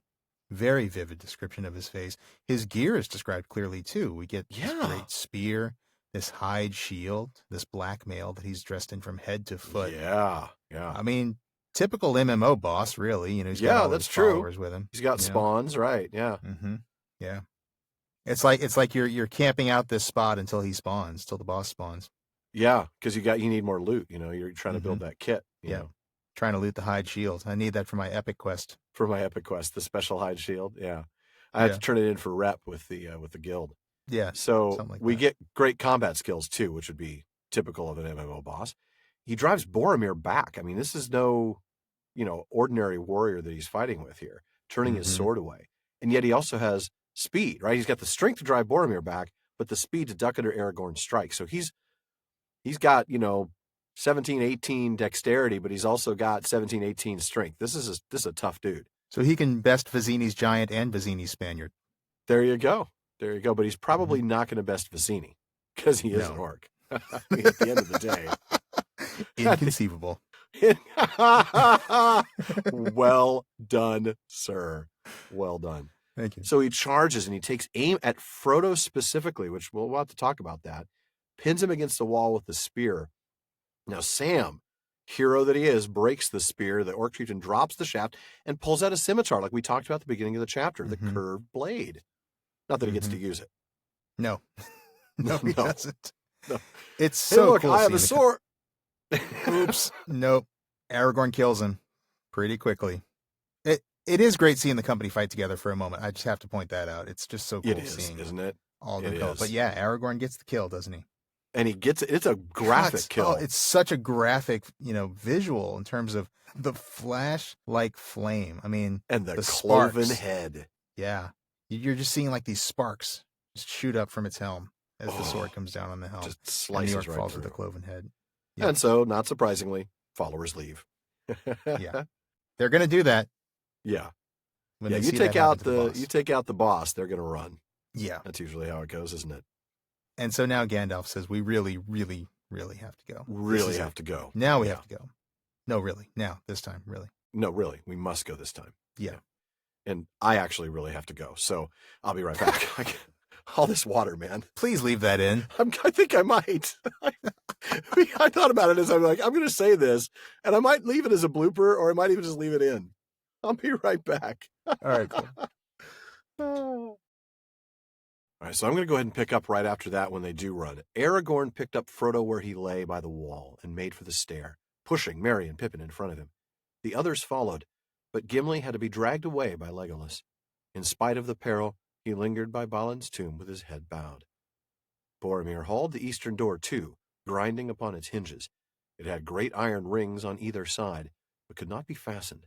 Very vivid description of his face. His gear is described clearly, too. We get this great spear, this hide shield, this black mail that he's dressed in from head to foot. Yeah. I mean, typical MMO boss, really. He's got all his followers with him. He's got spawns, right? Yeah. Mm-hmm. Yeah. It's like you're camping out this spot until he spawns, till the boss spawns. Yeah, because you need more loot. You're trying to build that kit. You know. Trying to loot the hide shield. I need that for my epic quest. The special hide shield. Yeah, I have to turn it in for rep with the guild. Yeah. So we get great combat skills too, which would be typical of an MMO boss. He drives Boromir back. I mean, this is no, ordinary warrior that he's fighting with here, turning his sword away, and yet he also has speed. Right, he's got the strength to drive Boromir back, but the speed to duck under Aragorn's strike. So he's got 17, 18 dexterity, but he's also got 17, 18 strength. This is a tough dude. So he can best Vizini's giant and Vizini's Spaniard. There you go. But he's probably not going to best Vizini because he is an orc. I mean, at the end of the day. Inconceivable. Well done, sir. Well done. Thank you. So he charges and he takes aim at Frodo specifically, which we'll have to talk about that, pins him against the wall with the spear. Now Sam, hero that he is, breaks the spear. The orc chieftain drops the shaft and pulls out a scimitar like we talked about at the beginning of the chapter, the curved blade. Not that he gets to use it. No. No, he doesn't. No. It's so look, cool. I have a sword. Oops. Nope. Aragorn kills him pretty quickly. It is great seeing the company fight together for a moment. I just have to point that out. It's just so cool seeing, isn't it? All the color. But yeah, Aragorn gets the kill, doesn't he? And he gets it. It's a graphic kill. Oh, it's such a graphic, visual in terms of the flash like flame. I mean, and the cloven sparks. Head. Yeah. You're just seeing like these sparks just shoot up from its helm as the sword comes down on the helm. Just slices and the orc right falls through. with the cloven head. Yeah. And so, not surprisingly, followers leave. Yeah. They're going to do that. Yeah. When you take out the boss, they're going to run. Yeah. That's usually how it goes, isn't it? And so now Gandalf says, we really, really, really have to go. Really have to go. Now we have to go. No, really. Now, this time, really. No, really. We must go this time. Yeah. And I actually really have to go. So I'll be right back. All this water, man. Please leave that in. I think I might. I thought about it as I'm like, I'm going to say this, and I might leave it as a blooper, or I might even just leave it in. I'll be right back. All right, cool. All right, so I'm going to go ahead and pick up right after that when they do run. Aragorn picked up Frodo where he lay by the wall and made for the stair, pushing Merry and Pippin in front of him. The others followed, but Gimli had to be dragged away by Legolas. In spite of the peril, he lingered by Balin's tomb with his head bowed. Boromir hauled the eastern door to, grinding upon its hinges. It had great iron rings on either side, but could not be fastened.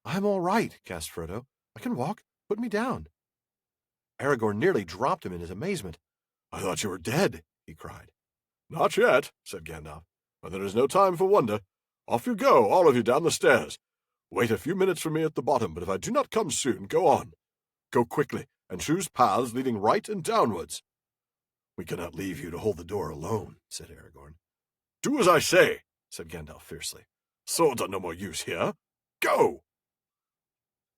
"I'm all right," gasped Frodo. "I can walk. Put me down." Aragorn nearly dropped him in his amazement. "I thought you were dead," he cried. "Not yet," said Gandalf, "but there is no time for wonder. Off you go, all of you, down the stairs. Wait a few minutes for me at the bottom, but if I do not come soon, go on. Go quickly, and choose paths leading right and downwards." "We cannot leave you to hold the door alone," said Aragorn. "Do as I say," said Gandalf fiercely. "Swords are no more use here. Go!"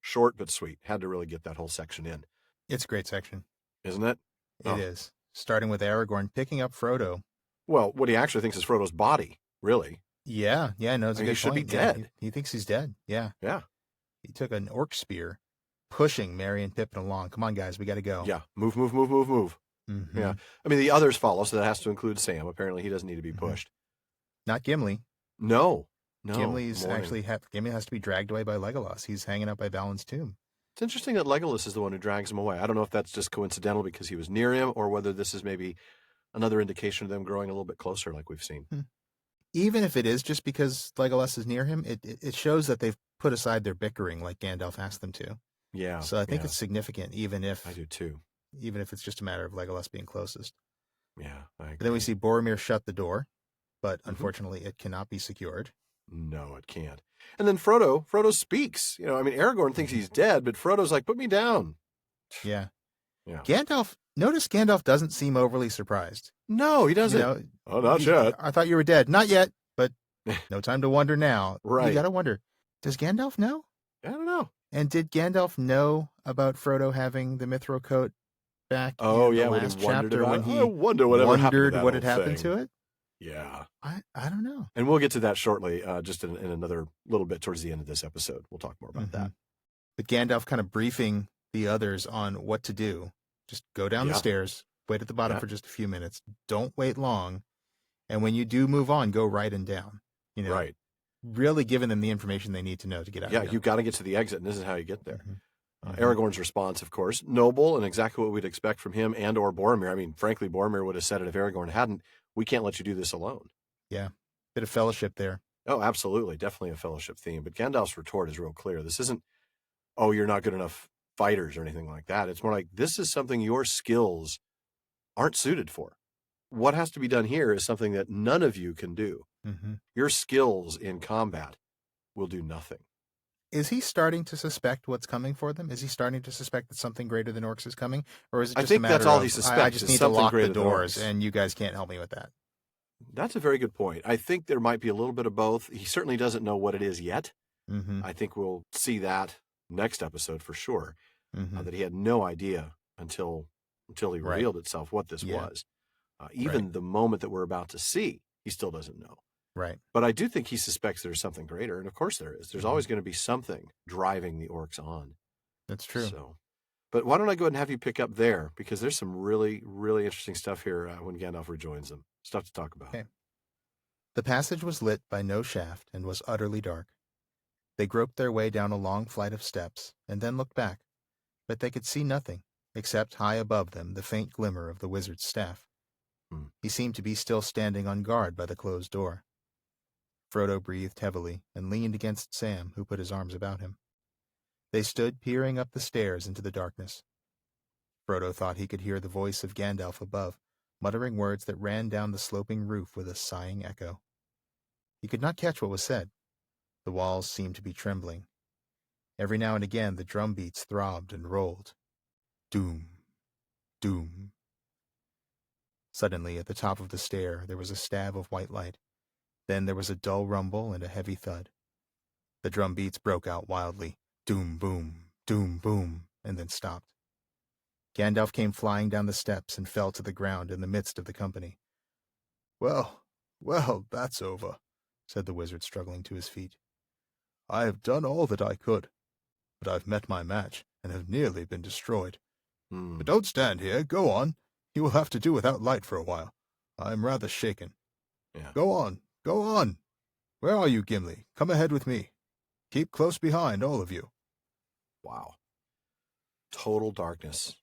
Short but sweet. Had to really get that whole section in. It's a great section. Isn't it? It is. Starting with Aragorn picking up Frodo. Well, what he actually thinks is Frodo's body, really. Yeah, no, it's a good point. He should be dead. He thinks he's dead. Yeah. Yeah. He took an orc spear, pushing Merry and Pippin along. Come on, guys, we got to go. Yeah. Move. Mm-hmm. Yeah. I mean, the others follow, so that has to include Sam. Apparently, he doesn't need to be pushed. Not Gimli. No. Gimli has to be dragged away by Legolas. He's hanging out by Balin's tomb. It's interesting that Legolas is the one who drags him away. I don't know if that's just coincidental because he was near him, or whether this is maybe another indication of them growing a little bit closer, like we've seen. Even if it is just because Legolas is near him, it shows that they've put aside their bickering, like Gandalf asked them to. Yeah. So I think it's significant, even if I do too. Even if it's just a matter of Legolas being closest. Yeah, I agree. And then we see Boromir shut the door, but unfortunately, it cannot be secured. No, it can't. And then Frodo speaks. Aragorn thinks he's dead, but Frodo's like, "Put me down." Yeah. Yeah. Notice Gandalf doesn't seem overly surprised. No, he doesn't. Not yet. I thought you were dead. Not yet, but no time to wonder now. Right. You got to wonder, does Gandalf know? I don't know. And did Gandalf know about Frodo having the mithril coat back in the last chapter when he wondered what had happened to it? Yeah. I don't know. And we'll get to that shortly, just in another little bit towards the end of this episode. We'll talk more about that. But Gandalf kind of briefing the others on what to do. Just go down the stairs, wait at the bottom for just a few minutes. Don't wait long. And when you do move on, go right and down. Right. Really giving them the information they need to know to get out. Yeah, you've got to get to the exit, and this is how you get there. Aragorn's response, of course, noble and exactly what we'd expect from him and or Boromir. I mean, frankly, Boromir would have said it if Aragorn hadn't. We can't let you do this alone. Yeah, bit of fellowship there. Oh, absolutely. Definitely a fellowship theme. But Gandalf's retort is real clear. This isn't, "Oh, you're not good enough fighters," or anything like that. It's more like, this is something your skills aren't suited for. What has to be done here is something that none of you can do. Your skills in combat will do nothing. Is he starting to suspect what's coming for them? Is he starting to suspect that something greater than orcs is coming? Or is it just a matter that's all of, he suspects. I just need to lock the doors and you guys can't help me with that? That's a very good point. I think there might be a little bit of both. He certainly doesn't know what it is yet. I think we'll see that next episode for sure. that he had no idea until he revealed itself what this was. Even the moment that we're about to see, he still doesn't know. Right. But I do think he suspects there's something greater, and of course there is. There's always going to be something driving the orcs on. That's true. So, but why don't I go ahead and have you pick up there, because there's some really, really interesting stuff here when Gandalf rejoins them. Stuff to talk about. Okay. The passage was lit by no shaft and was utterly dark. They groped their way down a long flight of steps and then looked back, but they could see nothing except high above them the faint glimmer of the wizard's staff. He seemed to be still standing on guard by the closed door. Frodo breathed heavily and leaned against Sam, who put his arms about him. They stood peering up the stairs into the darkness. Frodo thought he could hear the voice of Gandalf above, muttering words that ran down the sloping roof with a sighing echo. He could not catch what was said. The walls seemed to be trembling. Every now and again the drum beats throbbed and rolled. Doom, doom. Suddenly, at the top of the stair, there was a stab of white light. Then there was a dull rumble and a heavy thud. The drum beats broke out wildly. Doom, boom, and then stopped. Gandalf came flying down the steps and fell to the ground in the midst of the company. Well, that's over, said the wizard, struggling to his feet. I have done all that I could, but I've met my match and have nearly been destroyed. But don't stand here. Go on. You will have to do without light for a while. I am rather shaken. Yeah. Go on. Where are you, Gimli? Come ahead with me. Keep close behind, all of you. Wow. Total darkness.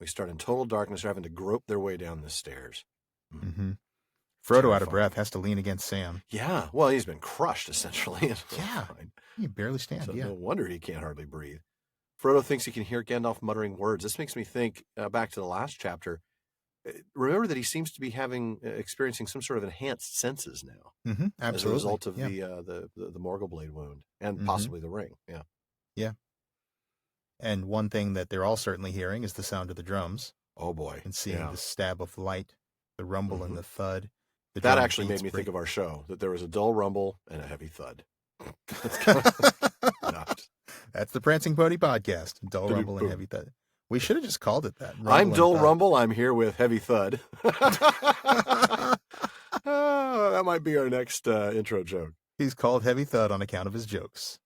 We start in total darkness. They're having to grope their way down the stairs. Frodo, Terrifying. out of breath, has to lean against Sam. Yeah. Well, he's been crushed, essentially. Yeah. He can barely stand, So yeah. no wonder he can't hardly breathe. Frodo thinks he can hear Gandalf muttering words. This makes me think back to the last chapter. Remember that he seems to be experiencing some sort of enhanced senses now. Absolutely. As a result of the Morgul blade wound and possibly the ring. Yeah. Yeah. And one thing that they're all certainly hearing is the sound of the drums. Oh, boy. And seeing the stab of light, the rumble and the thud. That actually made me think of our show, that there was a dull rumble and a heavy thud. That's the Prancing Pony podcast. Dull rumble and heavy thud. We should have just called it that. I'm Dull Rumble. I'm here with Heavy Thud. That might be our next intro joke. He's called Heavy Thud on account of his jokes.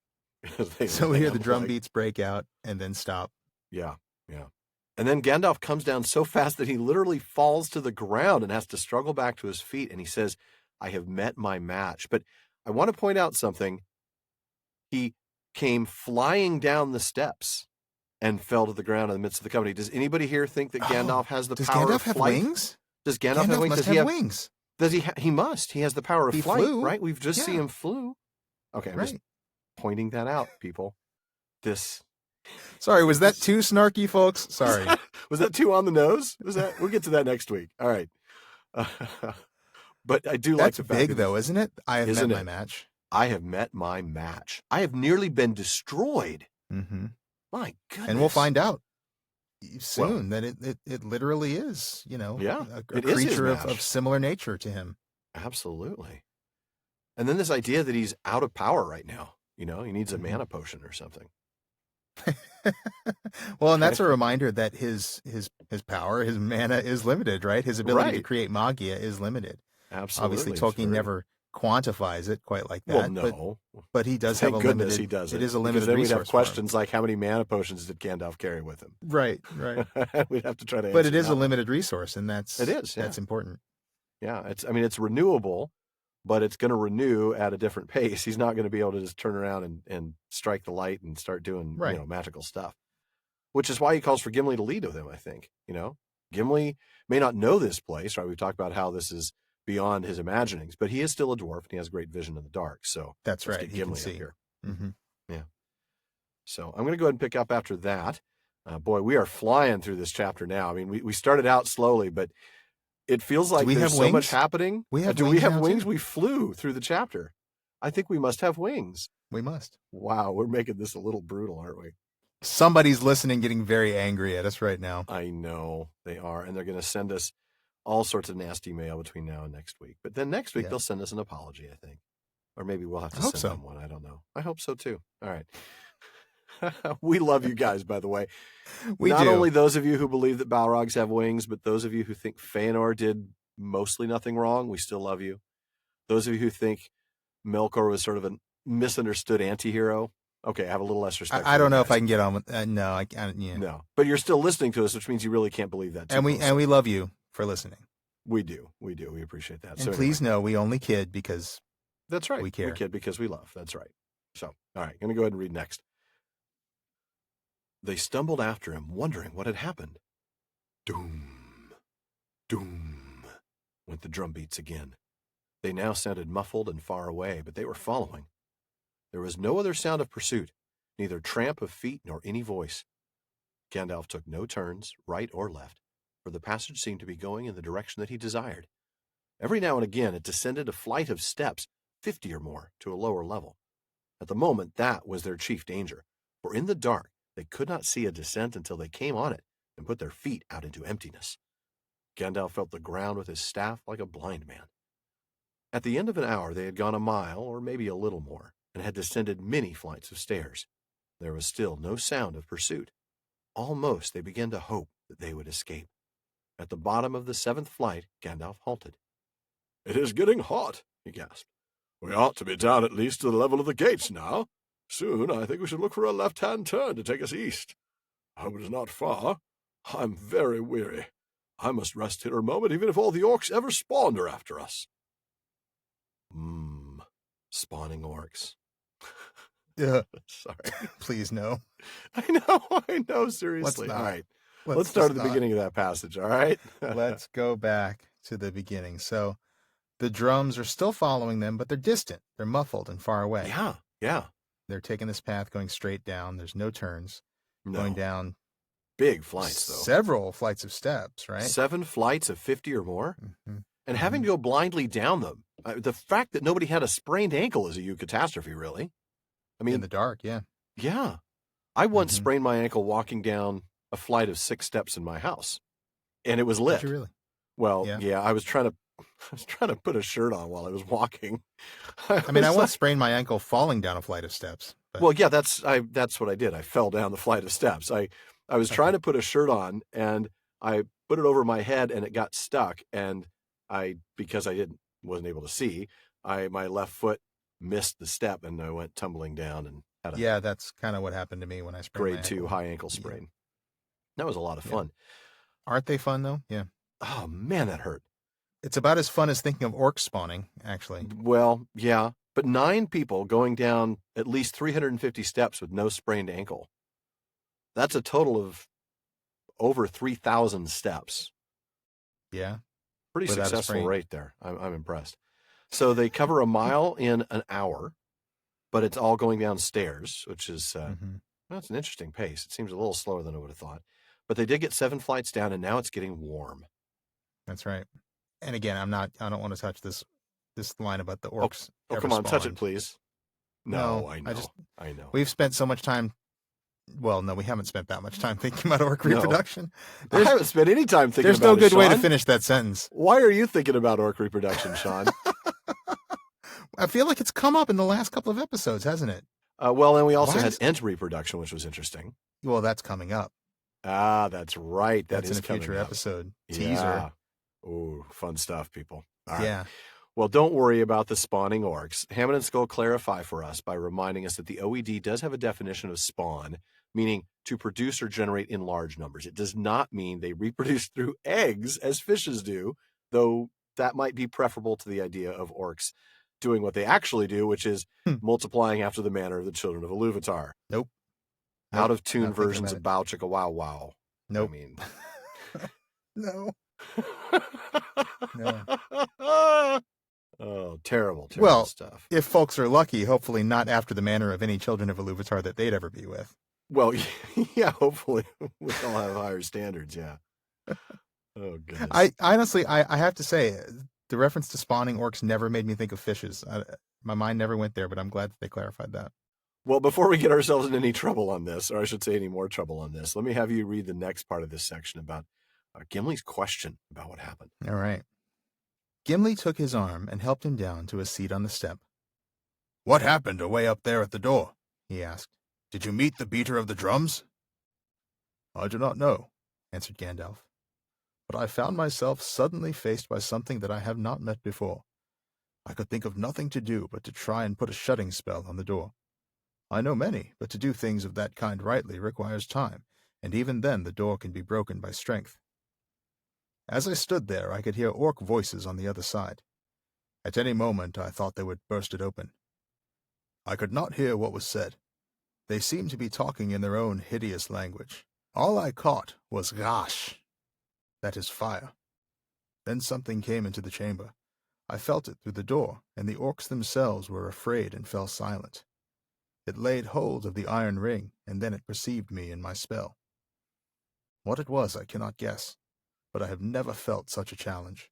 So we hear the drum beats break out and then stop. Yeah. And then Gandalf comes down so fast that he literally falls to the ground and has to struggle back to his feet. And he says, I have met my match. But I want to point out something. He came flying down the steps and fell to the ground in the midst of the company. Does anybody here think that Gandalf has the power of flight? Does Gandalf have wings? Does Gandalf have wings? Must have wings. Does he? He must. He has the power of flight, flew. Right? We've just seen him flew. Okay, I'm just pointing that out, people. Sorry, was that too snarky, folks? Sorry. Was that too on the nose? We'll get to that next week. All right. But I do like the fact that's big, though, isn't it? I have met my match. I have met my match. I have nearly been destroyed. My goodness. And we'll find out soon that it literally is, a creature of similar nature to him. Absolutely. And then this idea that he's out of power right now. He needs a mana potion or something. Well, and that's a reminder that his power, his mana is limited, right? His ability to create magia is limited. Absolutely. Obviously, Tolkien never quantifies it quite like that. Well, no. But he does have a limited... he does it is a limited then resource. We'd have questions like, how many mana potions did Gandalf carry with him? Right. We'd have to try to answer But it is that a limited resource, and that's important. Yeah, it's renewable, but it's going to renew at a different pace. He's not going to be able to just turn around and strike the light and start doing magical stuff, which is why he calls for Gimli to lead with him, I think. Gimli may not know this place, right? We've talked about how this is beyond his imaginings, but he is still a dwarf and he has great vision in the dark. So that's right. Get Gimli up here. Yeah. So I'm going to go ahead and pick up after that. Boy, we are flying through this chapter now. I mean, we started out slowly, but it feels like there's so much happening. Do we have wings? We flew through the chapter. I think we must have wings. We must. Wow, we're making this a little brutal, aren't we? Somebody's listening, getting very angry at us right now. I know they are, and they're going to send us all sorts of nasty mail between now and next week. But then next week they'll send us an apology, I think. Or maybe we'll have to send them one. I don't know. I hope so too. All right. We love you guys, by the way. We Not do. only those of you who believe that Balrogs have wings, but those of you who think Feanor did mostly nothing wrong, we still love you. Those of you who think Melkor was sort of a misunderstood anti-hero, okay, I have a little less respect. I don't know if I can get on with no, yeah. No, but you're still listening to us, which means you really can't believe that. And we love you for listening. We do. We appreciate that. And so please anyway. know we only kid because That's right. we care. We kid because we love. That's right. So, all right, I'm going to go ahead and read next. They stumbled after him, wondering what had happened. Doom, doom, went the drum beats again. They now sounded muffled and far away, but they were following. There was no other sound of pursuit, neither tramp of feet nor any voice. Gandalf took no turns, right or left, for the passage seemed to be going in the direction that he desired. Every now and again it descended a flight of steps, 50 or more, to a lower level. At the moment, that was their chief danger, for in the dark they could not see a descent until they came on it and put their feet out into emptiness. Gandalf felt the ground with his staff like a blind man. At the end of an hour they had gone a mile, or maybe a little more, and had descended many flights of stairs. There was still no sound of pursuit. Almost they began to hope that they would escape. At the bottom of the 7th flight, Gandalf halted. "It is getting hot," he gasped. "We ought to be down at least to the level of the gates now. Soon I think we should look for a left-hand turn to take us east. I hope it is not far. I'm very weary. I must rest here a moment, even if all the orcs ever spawned are after us." Spawning orcs. Sorry. Please no. I know, seriously. All right. Let's start at the beginning of that passage, all right? Let's go back to the beginning. So the drums are still following them, but they're distant. They're muffled and far away. Yeah. They're taking this path going straight down. There's no turns. No. Going down big flights, though. Several flights of steps, right? 7 flights of 50 or more? Mm-hmm. And having to go blindly down them. The fact that nobody had a sprained ankle is a huge catastrophe, really. I mean, in the dark, yeah. Yeah. I once sprained my ankle walking down a flight of 6 steps in my house, and it was lit. Did you really? Well, yeah, I was trying to put a shirt on while I was walking. I once sprained my ankle falling down a flight of steps. But... Well, yeah, that's what I did. I fell down the flight of steps. I was trying to put a shirt on, and I put it over my head, and it got stuck. And because I wasn't able to see, my left foot missed the step, and I went tumbling down and had a that's kind of what happened to me when I sprained grade 2 high ankle sprain. Yeah. That was a lot of fun. Aren't they fun though? Yeah. Oh man, that hurt. It's about as fun as thinking of orcs spawning, actually. Well, yeah, but 9 people going down at least 350 steps with no sprained ankle. That's a total of over 3,000 steps. Yeah. Pretty successful rate there. I'm impressed. So they cover a mile in an hour, but it's all going down stairs, which is that's an interesting pace. It seems a little slower than I would have thought. But they did get 7 flights down, and now it's getting warm. That's right. And again, I don't want to touch this line about the orcs. Oh, come on, touch it, please. No, I know. We've spent so much time. Well, no, we haven't spent that much time thinking about orc reproduction. I haven't spent any time thinking about it, There's no good way to Shawn. finish that sentence. Why are you thinking about orc reproduction, Shawn? I feel like it's come up in the last couple of episodes, hasn't it? Well, and we also had ent reproduction, which was interesting. Well, that's coming up. Ah, that's right. That's in a future episode. Teaser. Yeah. Ooh, fun stuff, people. All right. Yeah. Well, don't worry about the spawning orcs. Hammond and Skull clarify for us by reminding us that the OED does have a definition of spawn, meaning to produce or generate in large numbers. It does not mean they reproduce through eggs as fishes do, though that might be preferable to the idea of orcs doing what they actually do, which is multiplying after the manner of the children of Iluvatar. Nope. Out of tune versions of Bow Chicka Wow Wow. Nope. I mean, no. Oh, terrible stuff. If folks are lucky, hopefully not after the manner of any children of Iluvatar that they'd ever be with. Well, yeah, hopefully we all have higher standards, yeah. Oh, goodness. I honestly have to say, the reference to spawning orcs never made me think of fishes. My mind never went there, but I'm glad that they clarified that. Well, before we get ourselves in any trouble on this, or I should say any more trouble on this, let me have you read the next part of this section about Gimli's question about what happened. All right. Gimli took his arm and helped him down to a seat on the step. "What happened away up there at the door?" he asked. Did you meet the beater of the drums? I do not know, answered Gandalf. But I found myself suddenly faced by something that I have not met before. I could think of nothing to do but to try and put a shutting spell on the door. I know many, but to do things of that kind rightly requires time, and even then the door can be broken by strength. As I stood there, I could hear orc voices on the other side. At any moment I thought they would burst it open. I could not hear what was said. They seemed to be talking in their own hideous language. All I caught was Rash. That is fire. Then something came into the chamber. I felt it through the door, and the orcs themselves were afraid and fell silent. It laid hold of the iron ring, and then it perceived me in my spell. What it was I cannot guess, but I have never felt such a challenge.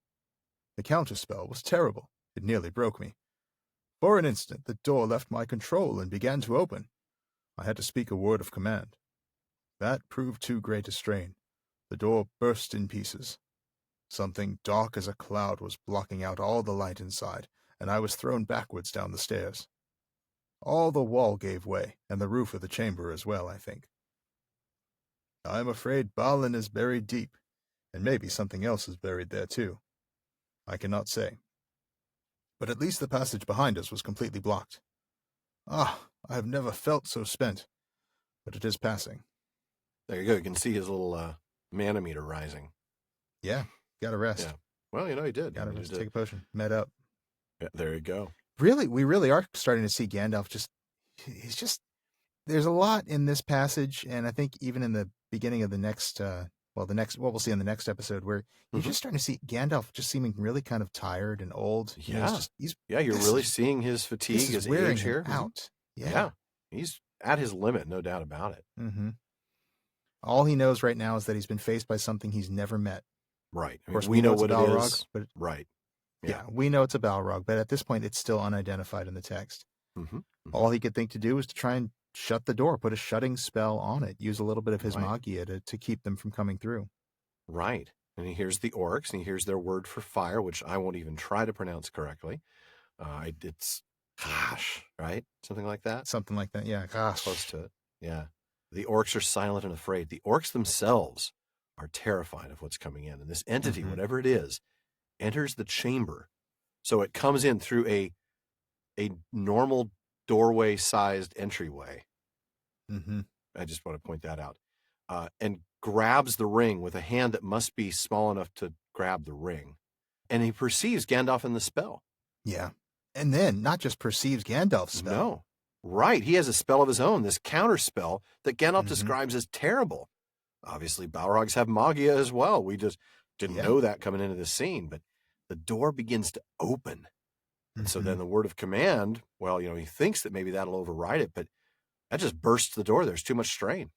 The counterspell was terrible. It nearly broke me. For an instant the door left my control and began to open. I had to speak a word of command. That proved too great a strain. The door burst in pieces. Something dark as a cloud was blocking out all the light inside, and I was thrown backwards down the stairs. All the wall gave way, and the roof of the chamber as well, I think. I am afraid Balin is buried deep, and maybe something else is buried there too. I cannot say. But at least the passage behind us was completely blocked. Ah, I have never felt so spent, but it is passing. There you go. You can see his little manometer rising. Yeah, gotta rest. Yeah. Well, he did. Gotta rest, take a potion, med up. Yeah, there you go. We really are starting to see Gandalf there's a lot in this passage, and I think even in the beginning of the next, what we'll see in the next episode, where you're just starting to see Gandalf just seeming really kind of tired and old. Yeah. You're really seeing his fatigue, his age here. Out. Yeah. He's at his limit, no doubt about it. Mm-hmm. All he knows right now is that he's been faced by something he's never met. Right. Of course, we know what it is. is. But right. Yeah, we know it's a Balrog, but at this point, it's still unidentified in the text. Mm-hmm. Mm-hmm. All he could think to do was to try and shut the door, put a shutting spell on it, use a little bit of his magia to keep them from coming through. Right. And he hears the orcs, and he hears their word for fire, which I won't even try to pronounce correctly. It's gosh, right? Something like that? Something like that, yeah. Gosh. Close to it. Yeah. The orcs are silent and afraid. The orcs themselves are terrified of what's coming in. And this entity, whatever it is, enters the chamber. So it comes in through a normal doorway-sized entryway. Mm-hmm. I just want to point that out. And grabs the ring with a hand that must be small enough to grab the ring. And he perceives Gandalf in the spell. Yeah. And then not just perceives Gandalf's spell. No. Right. He has a spell of his own, this counter spell that Gandalf describes as terrible. Obviously, Balrogs have magia as well. We just didn't know that coming into this scene. But the door begins to open. And so then the word of command, well, he thinks that maybe that'll override it, but that just bursts the door. There's too much strain.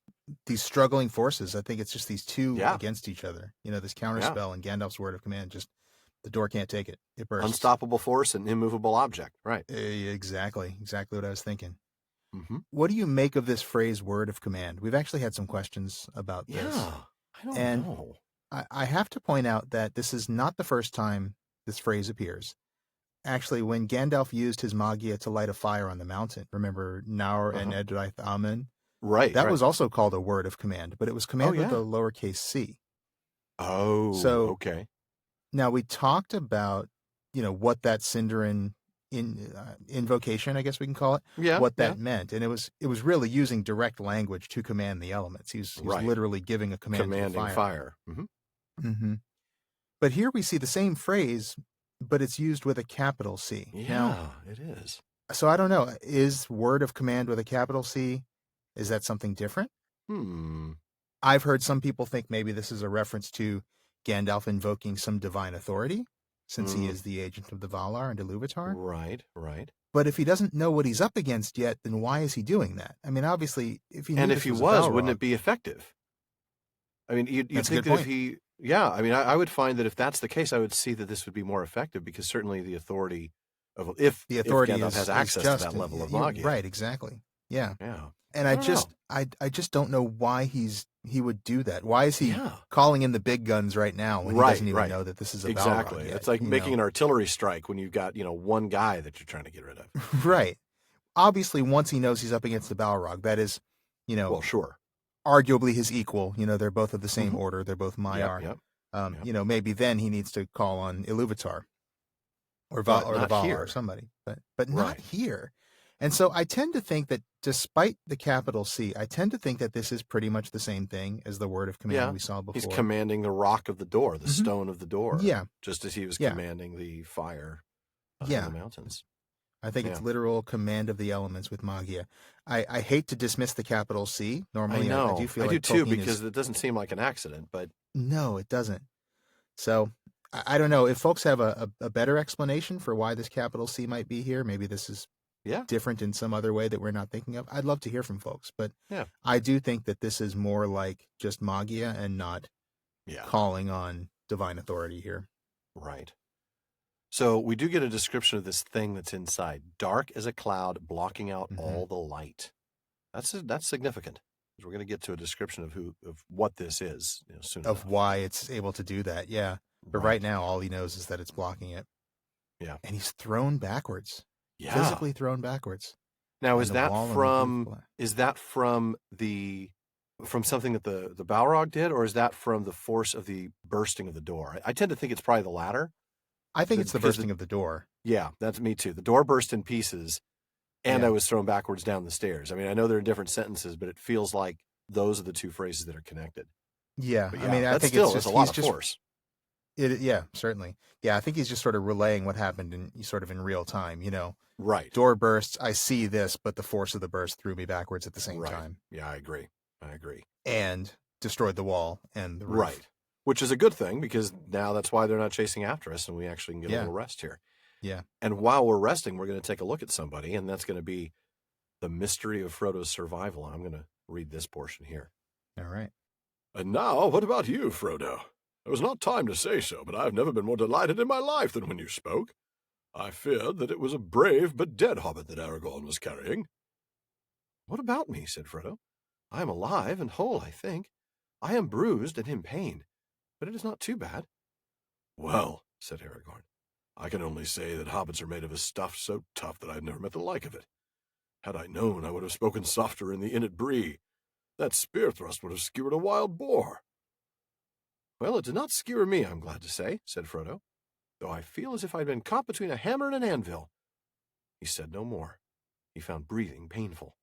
These struggling forces, I think it's just these two against each other. This counter spell and Gandalf's word of command, just the door can't take it. It bursts. Unstoppable force and immovable object. Right. Exactly what I was thinking. Mm-hmm. What do you make of this phrase, word of command? We've actually had some questions about this. Yeah, I don't know. I have to point out that this is not the first time this phrase appears. Actually, when Gandalf used his magia to light a fire on the mountain, remember Naur and Edraith Amen? Right. That was also called a word of command, but it was command with a lowercase c. Oh, so, okay. Now, we talked about, what that Sindarin invocation, I guess we can call it, what that meant. And it was really using direct language to command the elements. He's literally giving a command Commanding to fire. But here we see the same phrase, but it's used with a capital C. Yeah, now, it is. So I don't know. Is word of command with a capital C, is that something different? I've heard some people think maybe this is a reference to Gandalf invoking some divine authority, since he is the agent of the Valar and Iluvatar. Right. But if he doesn't know what he's up against yet, then why is he doing that? I mean, obviously, if he was, Balrog, wouldn't it be effective? I mean, you'd think that if he... Yeah, I mean, I would find that if that's the case, I would see that this would be more effective because certainly the authority of if Gandalf has access to that level of magia. Right, exactly. Yeah. Yeah. And I just don't know why he would do that. Why is he calling in the big guns right now when he doesn't even know that this is a Balrog yet, It's like making an artillery strike when you've got, one guy that you're trying to get rid of. Right. Obviously, once he knows he's up against the Balrog, that is Well, sure. arguably his equal. They're both of the same order. They're both Maiar. Yep. Maybe then he needs to call on Iluvatar or But the not Valar here. or somebody, but not Right. here. And so I tend to think that despite the capital C, I tend to think that this is pretty much the same thing as the word of command we saw before. He's commanding the rock of the door, the stone of the door. Yeah. Just as he was commanding the fire in the mountains. I think it's literal command of the elements with Magia. I hate to dismiss the capital C. Normally, I do feel like I do too, Tolkien because it doesn't seem like an accident, but no, it doesn't. So I don't know if folks have a better explanation for why this capital C might be here. Maybe this is different in some other way that we're not thinking of. I'd love to hear from folks, but I do think that this is more like just Magia and not calling on divine authority here. Right. So we do get a description of this thing that's inside, dark as a cloud, blocking out all the light. That's significant. We're going to get to a description of what this is soon enough. Why it's able to do that, yeah. But right now, all he knows is that it's blocking it. Yeah. And he's thrown backwards. Yeah. Physically thrown backwards. Now, is that from something that the Balrog did, or is that from the force of the bursting of the door? I tend to think it's probably the latter. I think it's the bursting of the door. Yeah, that's me too. The door burst in pieces, and I was thrown backwards down the stairs. I mean, I know they're in different sentences, but it feels like those are the two phrases that are connected. Yeah, I mean, I think it's a lot of force. Yeah, certainly. Yeah, I think he's just sort of relaying what happened in real time. Right. Door bursts. I see this, but the force of the burst threw me backwards at the same time. Yeah, I agree. And destroyed the wall and the roof. Right. Which is a good thing, because now that's why they're not chasing after us, and we actually can get a little rest here. Yeah. And while we're resting, we're going to take a look at somebody, and that's going to be the mystery of Frodo's survival. I'm going to read this portion here. All right. And now, what about you, Frodo? There was not time to say so, but I have never been more delighted in my life than when you spoke. I feared that it was a brave but dead hobbit that Aragorn was carrying. What about me? Said Frodo. I am alive and whole, I think. I am bruised and in pain, but it is not too bad. Well, said Aragorn, I can only say that hobbits are made of a stuff so tough that I have never met the like of it. Had I known, I would have spoken softer in the inn at Bree. That spear thrust would have skewered a wild boar. Well, it did not skewer me, I'm glad to say, said Frodo, though I feel as if I'd been caught between a hammer and an anvil. He said no more. He found breathing painful.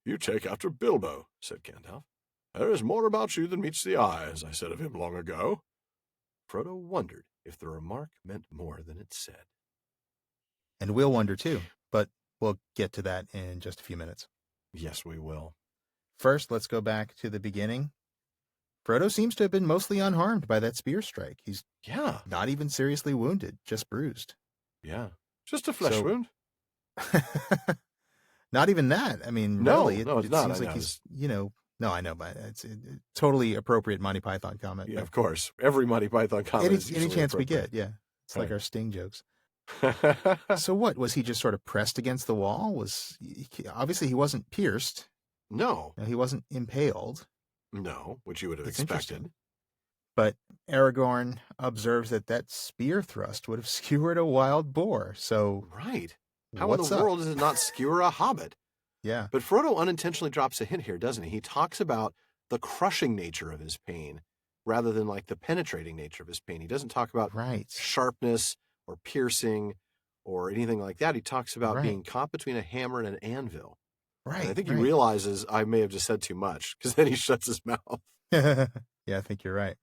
You take after Bilbo, said Gandalf. There is more about you than meets the eye, as I said of him long ago. Frodo wondered if the remark meant more than it said. And we'll wonder too, but we'll get to that in just a few minutes. Yes, we will. First, let's go back to the beginning. Frodo seems to have been mostly unharmed by that spear strike. He's not even seriously wounded, just bruised. Yeah, just a flesh wound. Not even that. I mean, no, really, it seems like he's, no, I know, but it's a totally appropriate Monty Python comment. Yeah, of course. Every Monty Python comment is any chance we get, It's like our Sting jokes. So what? Was he just sort of pressed against the wall? Obviously he wasn't pierced. No. He wasn't impaled. No, which you would have expected. But Aragorn observes that spear thrust would have skewered a wild boar. So right. How in the world does it not skewer a hobbit? Yeah. But Frodo unintentionally drops a hint here, doesn't he? He talks about the crushing nature of his pain rather than like the penetrating nature of his pain. He doesn't talk about sharpness or piercing or anything like that. He talks about being caught between a hammer and an anvil. Right. And I think he realizes I may have just said too much, because then he shuts his mouth. Yeah, I think you're right.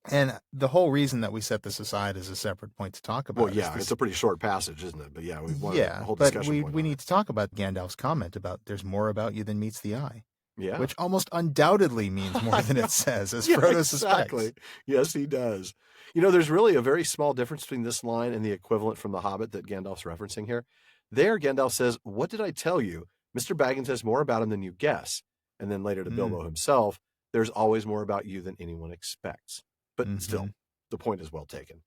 And the whole reason that we set this aside as a separate point to talk about. Well, yeah, it's a pretty short passage, isn't it? But yeah, we want a whole discussion. But we need to talk about Gandalf's comment about there's more about you than meets the eye. Yeah. Which almost undoubtedly means more than it says, as Frodo suspects. Yes, he does. There's really a very small difference between this line and the equivalent from The Hobbit that Gandalf's referencing here. There, Gandalf says, "What did I tell you? Mr. Baggins has more about him than you guess." And then later to Bilbo himself, "There's always more about you than anyone expects." But still, the point is well taken.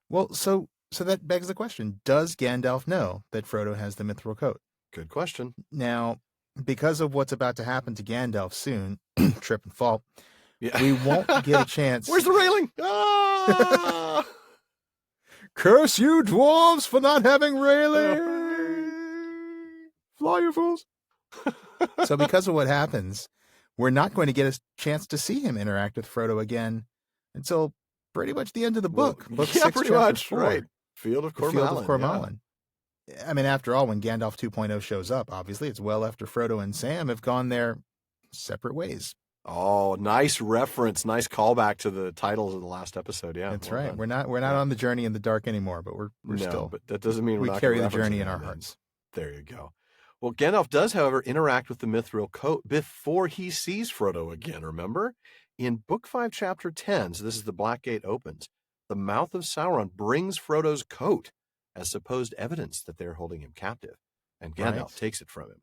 Well, so that begs the question, does Gandalf know that Frodo has the mithril coat? Good question. Now, because of what's about to happen to Gandalf soon, trip and fall, we won't get a chance. Where's the railing? Ah! Curse you, dwarves, for not having railing! Fly, you fools! So because of what happens, we're not going to get a chance to see him interact with Frodo again until pretty much the end of the book. Well, Book yeah, 6, pretty chapter much, 4. right. Field of The Field of Cormallen. Cormallen. I mean, after all, when Gandalf 2.0 shows up, obviously it's well after Frodo and Sam have gone their separate ways. Oh, nice reference. Nice callback to the titles of the last episode. Yeah. That's well right. done. We're not on the journey in the dark anymore, but we're No, still. but that doesn't mean we're we not carry gonna the reference journey it in our now and then. hearts. There you go. Well, Gandalf does, however, interact with the Mithril coat before he sees Frodo again, remember? In Book 5, Chapter 10, so this is the Black Gate opens, the mouth of Sauron brings Frodo's coat as supposed evidence that they're holding him captive, and Gandalf takes it from him.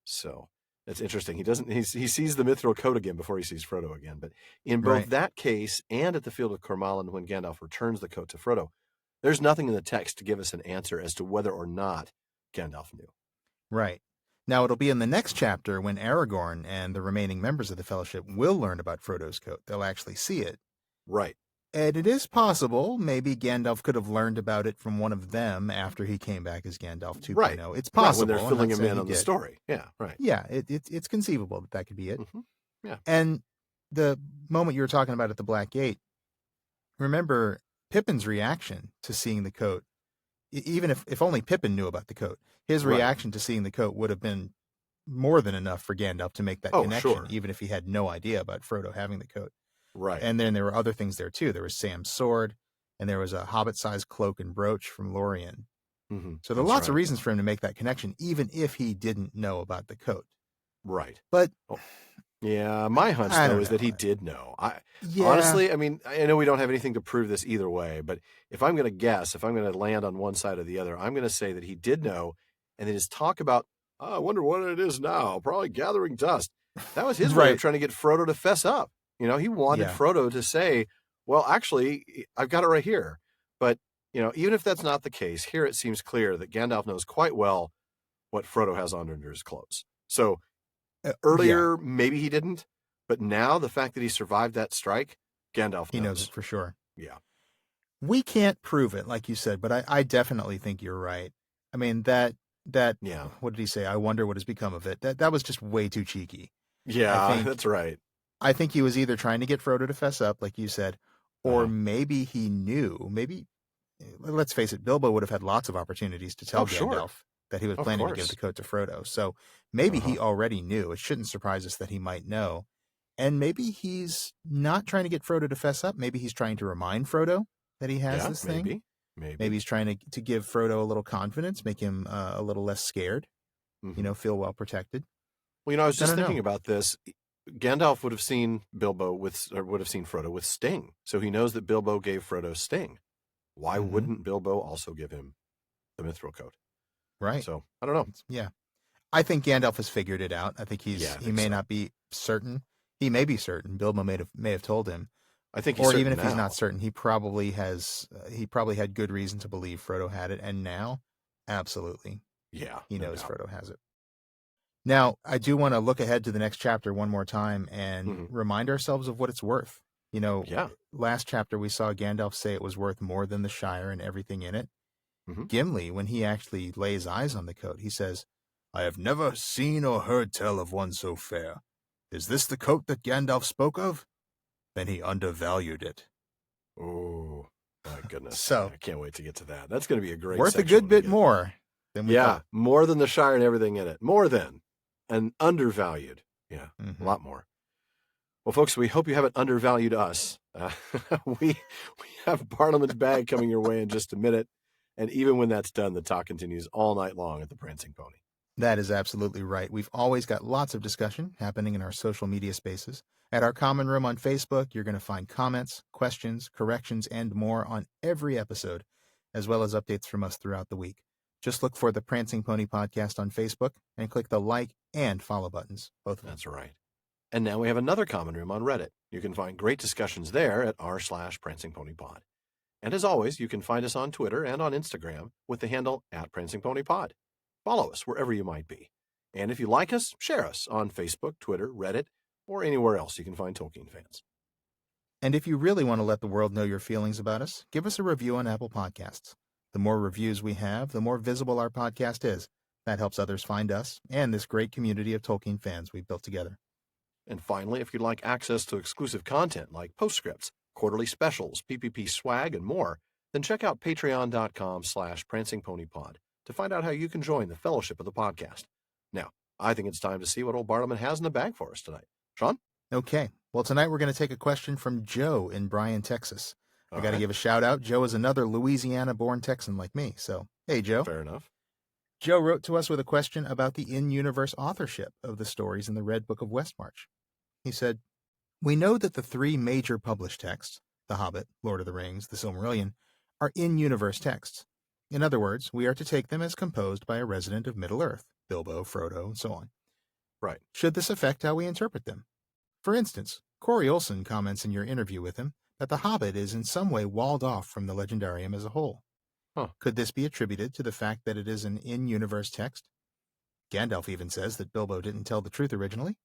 So that's interesting. He sees the Mithril coat again before he sees Frodo again. But in both that case and at the Field of Cormallen, when Gandalf returns the coat to Frodo, there's nothing in the text to give us an answer as to whether or not Gandalf knew. Right. Now, it'll be in the next chapter when Aragorn and the remaining members of the Fellowship will learn about Frodo's coat. They'll actually see it. Right. And it is possible maybe Gandalf could have learned about it from one of them after he came back as Gandalf 2.0. Right. It's possible. Right, when they're filling him in on the story. Yeah, right. Yeah, it's conceivable that could be it. Mm-hmm. Yeah. And the moment you were talking about at the Black Gate, remember Pippin's reaction to seeing the coat, even if only Pippin knew about the coat, his reaction to seeing the coat would have been more than enough for Gandalf to make that connection, even if he had no idea about Frodo having the coat. Right. And then there were other things there too. There was Sam's sword, and there was a hobbit-sized cloak and brooch from Lorien. Mm-hmm. So there are lots of reasons for him to make that connection, even if he didn't know about the coat. Right. But yeah, my hunch though is that he did know. Honestly, I mean, I know we don't have anything to prove this either way, but if I'm going to guess, if I'm going to land on one side or the other, I'm going to say that he did know, and then his talk about, I wonder what it is now, probably gathering dust. That was his way of trying to get Frodo to fess up. You know, he wanted Frodo to say, well, actually, I've got it right here. But, you know, even if that's not the case, here it seems clear that Gandalf knows quite well what Frodo has on under his clothes. So earlier, maybe he didn't. But now the fact that he survived that strike, Gandalf knows. He knows it for sure. Yeah. We can't prove it, like you said, but I definitely think you're right. I mean, that what did he say? I wonder what has become of it. That was just way too cheeky. Yeah, that's right. I think he was either trying to get Frodo to fess up, like you said, or maybe he knew. Maybe, let's face it, Bilbo would have had lots of opportunities to tell Gandalf that he was planning to give the coat to Frodo. So maybe he already knew. It shouldn't surprise us that he might know. And maybe he's not trying to get Frodo to fess up. Maybe he's trying to remind Frodo that he has this thing. Maybe he's trying to give Frodo a little confidence, make him a little less scared, feel well protected. Well, I was just thinking about this. Gandalf would have seen Frodo with Sting. So he knows that Bilbo gave Frodo Sting. Why wouldn't Bilbo also give him the Mithril coat? Right. So I don't know. Yeah. I think Gandalf has figured it out. I think he may not be certain. He may be certain. Bilbo may have told him. I think or even if he's not certain, he probably had good reason to believe Frodo had it, and now, absolutely, he knows Frodo has it. Now, I do want to look ahead to the next chapter one more time and remind ourselves of what it's worth. Last chapter we saw Gandalf say it was worth more than the Shire and everything in it. Gimli, when he actually lays eyes on the coat, he says, "I have never seen or heard tell of one so fair. Is this the coat that Gandalf spoke of? Then he undervalued it." Oh, my goodness. So I can't wait to get to that. That's going to be a great worth a good bit more than we thought. More than the Shire and everything in it. More than. And undervalued. Yeah, a lot more. Well, folks, we hope you haven't undervalued us. We have Parliament's Bag coming your way in just a minute. And even when that's done, the talk continues all night long at the Prancing Pony. That is absolutely right. We've always got lots of discussion happening in our social media spaces. At our common room on Facebook, you're going to find comments, questions, corrections, and more on every episode, as well as updates from us throughout the week. Just look for the Prancing Pony Podcast on Facebook and click the like and follow buttons, both of them. That's right. And now we have another common room on Reddit. You can find great discussions there at r/PrancingPonyPod. And as always, you can find us on Twitter and on Instagram with the handle @PrancingPonyPod. Follow us wherever you might be. And if you like us, share us on Facebook, Twitter, Reddit, or anywhere else you can find Tolkien fans. And if you really want to let the world know your feelings about us, give us a review on Apple Podcasts. The more reviews we have, the more visible our podcast is. That helps others find us and this great community of Tolkien fans we've built together. And finally, if you'd like access to exclusive content like postscripts, quarterly specials, PPP swag, and more, then check out patreon.com/prancingponypod to find out how you can join the fellowship of the podcast. Now, I think it's time to see what old Bartleman has in the bag for us tonight. Shawn? Okay. Well, tonight we're going to take a question from Joe in Bryan, Texas. I got to give a shout out. Joe is another Louisiana-born Texan like me. So, hey, Joe. Fair enough. Joe wrote to us with a question about the in-universe authorship of the stories in the Red Book of Westmarch. He said, "We know that the three major published texts, The Hobbit, Lord of the Rings, The Silmarillion, are in-universe texts. In other words, we are to take them as composed by a resident of Middle-earth, Bilbo, Frodo, and so on. Right. Should this affect how we interpret them? For instance, Corey Olson comments in your interview with him that The Hobbit is in some way walled off from the legendarium as a whole. Could this be attributed to the fact that it is an in-universe text? Gandalf even says that Bilbo didn't tell the truth originally.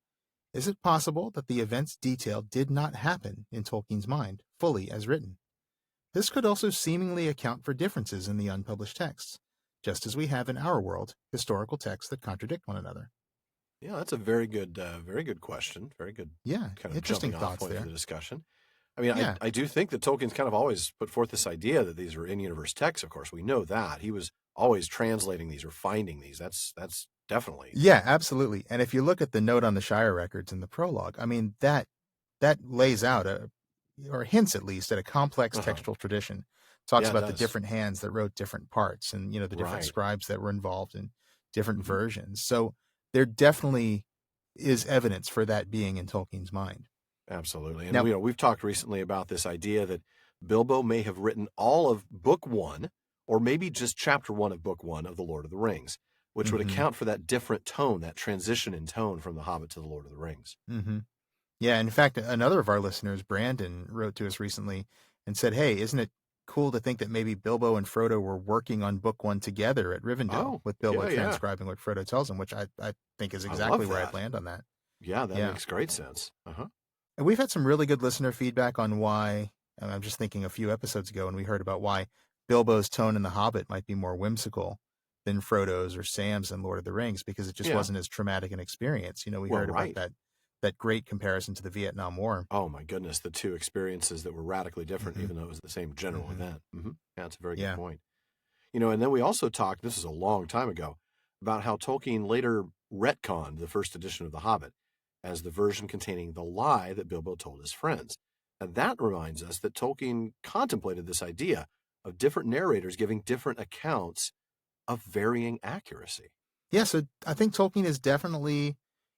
Is it possible that the events detailed did not happen in Tolkien's mind, fully as written? This could also seemingly account for differences in the unpublished texts, just as we have in our world historical texts that contradict one another." Yeah, that's a very good question. Very good. Yeah, kind of interesting jumping off thoughts point there. for the discussion. I mean, Yeah. I do think that Tolkien's kind of always put forth this idea that these are in-universe texts. Of course, we know that he was always translating these or finding these. That's definitely. Yeah, absolutely. And if you look at the note on the Shire records in the prologue, I mean, that lays out or hints at least at a complex textual tradition. Talks Yeah, it about the does. different hands that wrote different parts and, the different Right. scribes that were involved in different versions. So there definitely is evidence for that being in Tolkien's mind. Absolutely. And Now- we've talked recently about this idea that Bilbo may have written all of Book 1, or maybe just Chapter 1 of Book 1 of The Lord of the Rings, which would account for that different tone, that transition in tone from The Hobbit to The Lord of the Rings. Mm-hmm. Yeah, in fact, another of our listeners, Brandon, wrote to us recently and said, "Hey, isn't it cool to think that maybe Bilbo and Frodo were working on Book 1 together at Rivendell, with Bilbo transcribing what Frodo tells him," which I think is exactly where I'd land on that. Yeah, that makes great sense. And we've had some really good listener feedback on why, and I'm just thinking a few episodes ago when we heard about why Bilbo's tone in The Hobbit might be more whimsical than Frodo's or Sam's in Lord of the Rings, because it just wasn't as traumatic an experience. We heard about that great comparison to the Vietnam War. Oh my goodness, the two experiences that were radically different, even though it was the same general event. Yeah, that's a very good point. And then we also talked, this is a long time ago, about how Tolkien later retconned the first edition of The Hobbit as the version containing the lie that Bilbo told his friends. And that reminds us that Tolkien contemplated this idea of different narrators giving different accounts of varying accuracy. Yeah, so I think Tolkien is definitely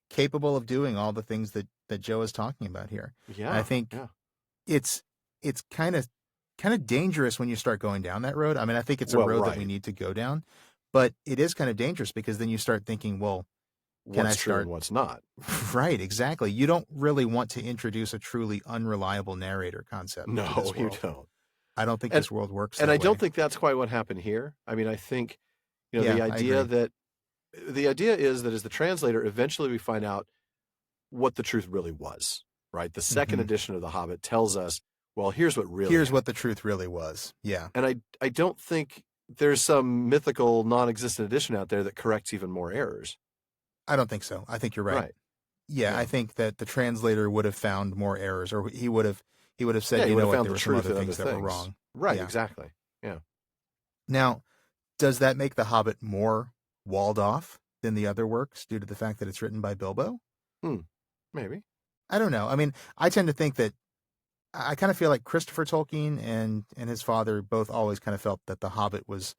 capable of doing all the things that Joe is talking about here. Yeah, and I think it's kind of dangerous when you start going down that road. I mean, I think it's a road that we need to go down, but it is kind of dangerous because then you start thinking, well, what's true and what's not? Right, exactly. You don't really want to introduce a truly unreliable narrator concept. No, you don't. I don't think this world works. And I don't think that's quite what happened here. I mean, I think, the idea is that as the translator, eventually we find out what the truth really was, right? The second edition of The Hobbit tells us, well, here's what the truth really was. Yeah. And I don't think there's some mythical non-existent edition out there that corrects even more errors. I don't think so. I think you're right. Yeah, I think that the translator would have found more errors, or he would have said, there were some other things that were wrong. Right, exactly. Yeah. Now, does that make The Hobbit more walled off than the other works due to the fact that it's written by Bilbo? Maybe. I don't know. I mean, I tend to think that I kind of feel like Christopher Tolkien and his father both always kind of felt that The Hobbit was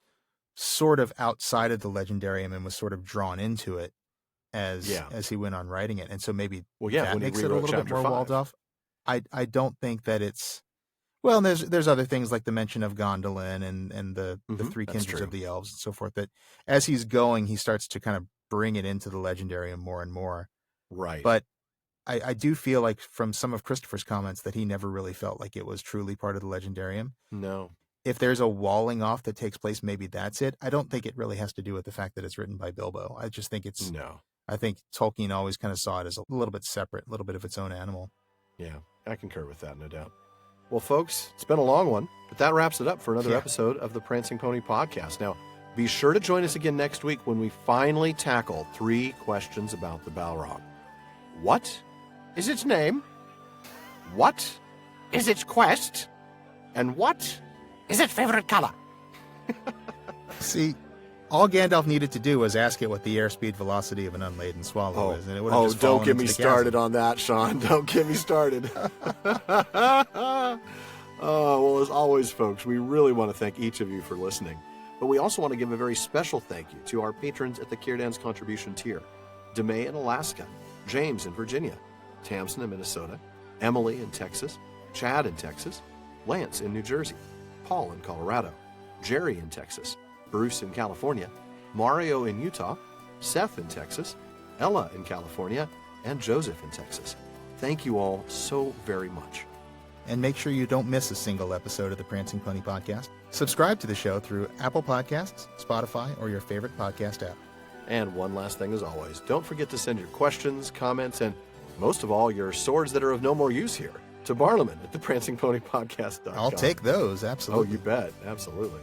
sort of outside of the legendarium and was sort of drawn into it as he went on writing it. And so maybe that makes it a little bit more walled off. I don't think that it's, well, and there's other things like the mention of Gondolin and the three kindreds of the elves and so forth, that as he's going, he starts to kind of bring it into the legendarium more and more. Right. But I do feel like from some of Christopher's comments that he never really felt like it was truly part of the legendarium. No. If there's a walling off that takes place, maybe that's it. I don't think it really has to do with the fact that it's written by Bilbo. I just think it's... No. I think Tolkien always kind of saw it as a little bit separate, a little bit of its own animal. Yeah, I concur with that, no doubt. Well, folks, it's been a long one, but that wraps it up for another episode of the Prancing Pony podcast. Now, Be sure to join us again next week when we finally tackle 3 questions about the Balrog. What is its name? What Is its quest? and what? Is its favorite color? See, all Gandalf needed to do was ask it what the airspeed velocity of an unladen swallow is, and it would have just don't fallen get into me the started chasm. on that, Shawn. Don't get me started. Well, as always, folks, we really want to thank each of you for listening. But we also want to give a very special thank you to our patrons at the Círdan's contribution tier. DeMay in Alaska, James in Virginia, Tamsin in Minnesota, Emily in Texas, Chad in Texas, Lance in New Jersey, Paul in Colorado, Jerry in Texas, Bruce in California, Mario in Utah, Seth in Texas, Ella in California, and Joseph in Texas. Thank you all so very much. And make sure you don't miss a single episode of the Prancing Pony Podcast. Subscribe to the show through Apple Podcasts, Spotify, or your favorite podcast app. And one last thing as always, don't forget to send your questions, comments, and most of all, your swords that are of no more use here to Barliman at theprancingponypodcast.com. I'll take those, Oh, absolutely. you bet. Absolutely.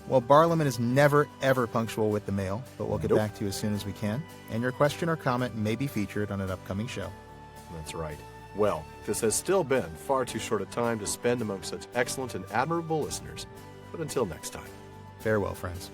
Well, Barliman is never, ever punctual with the mail, but we'll get Nope. back to you as soon as we can. And your question or comment may be featured on an upcoming show. That's right. Well, this has still been far too short a time to spend among such excellent and admirable listeners. But until next time. Farewell, friends.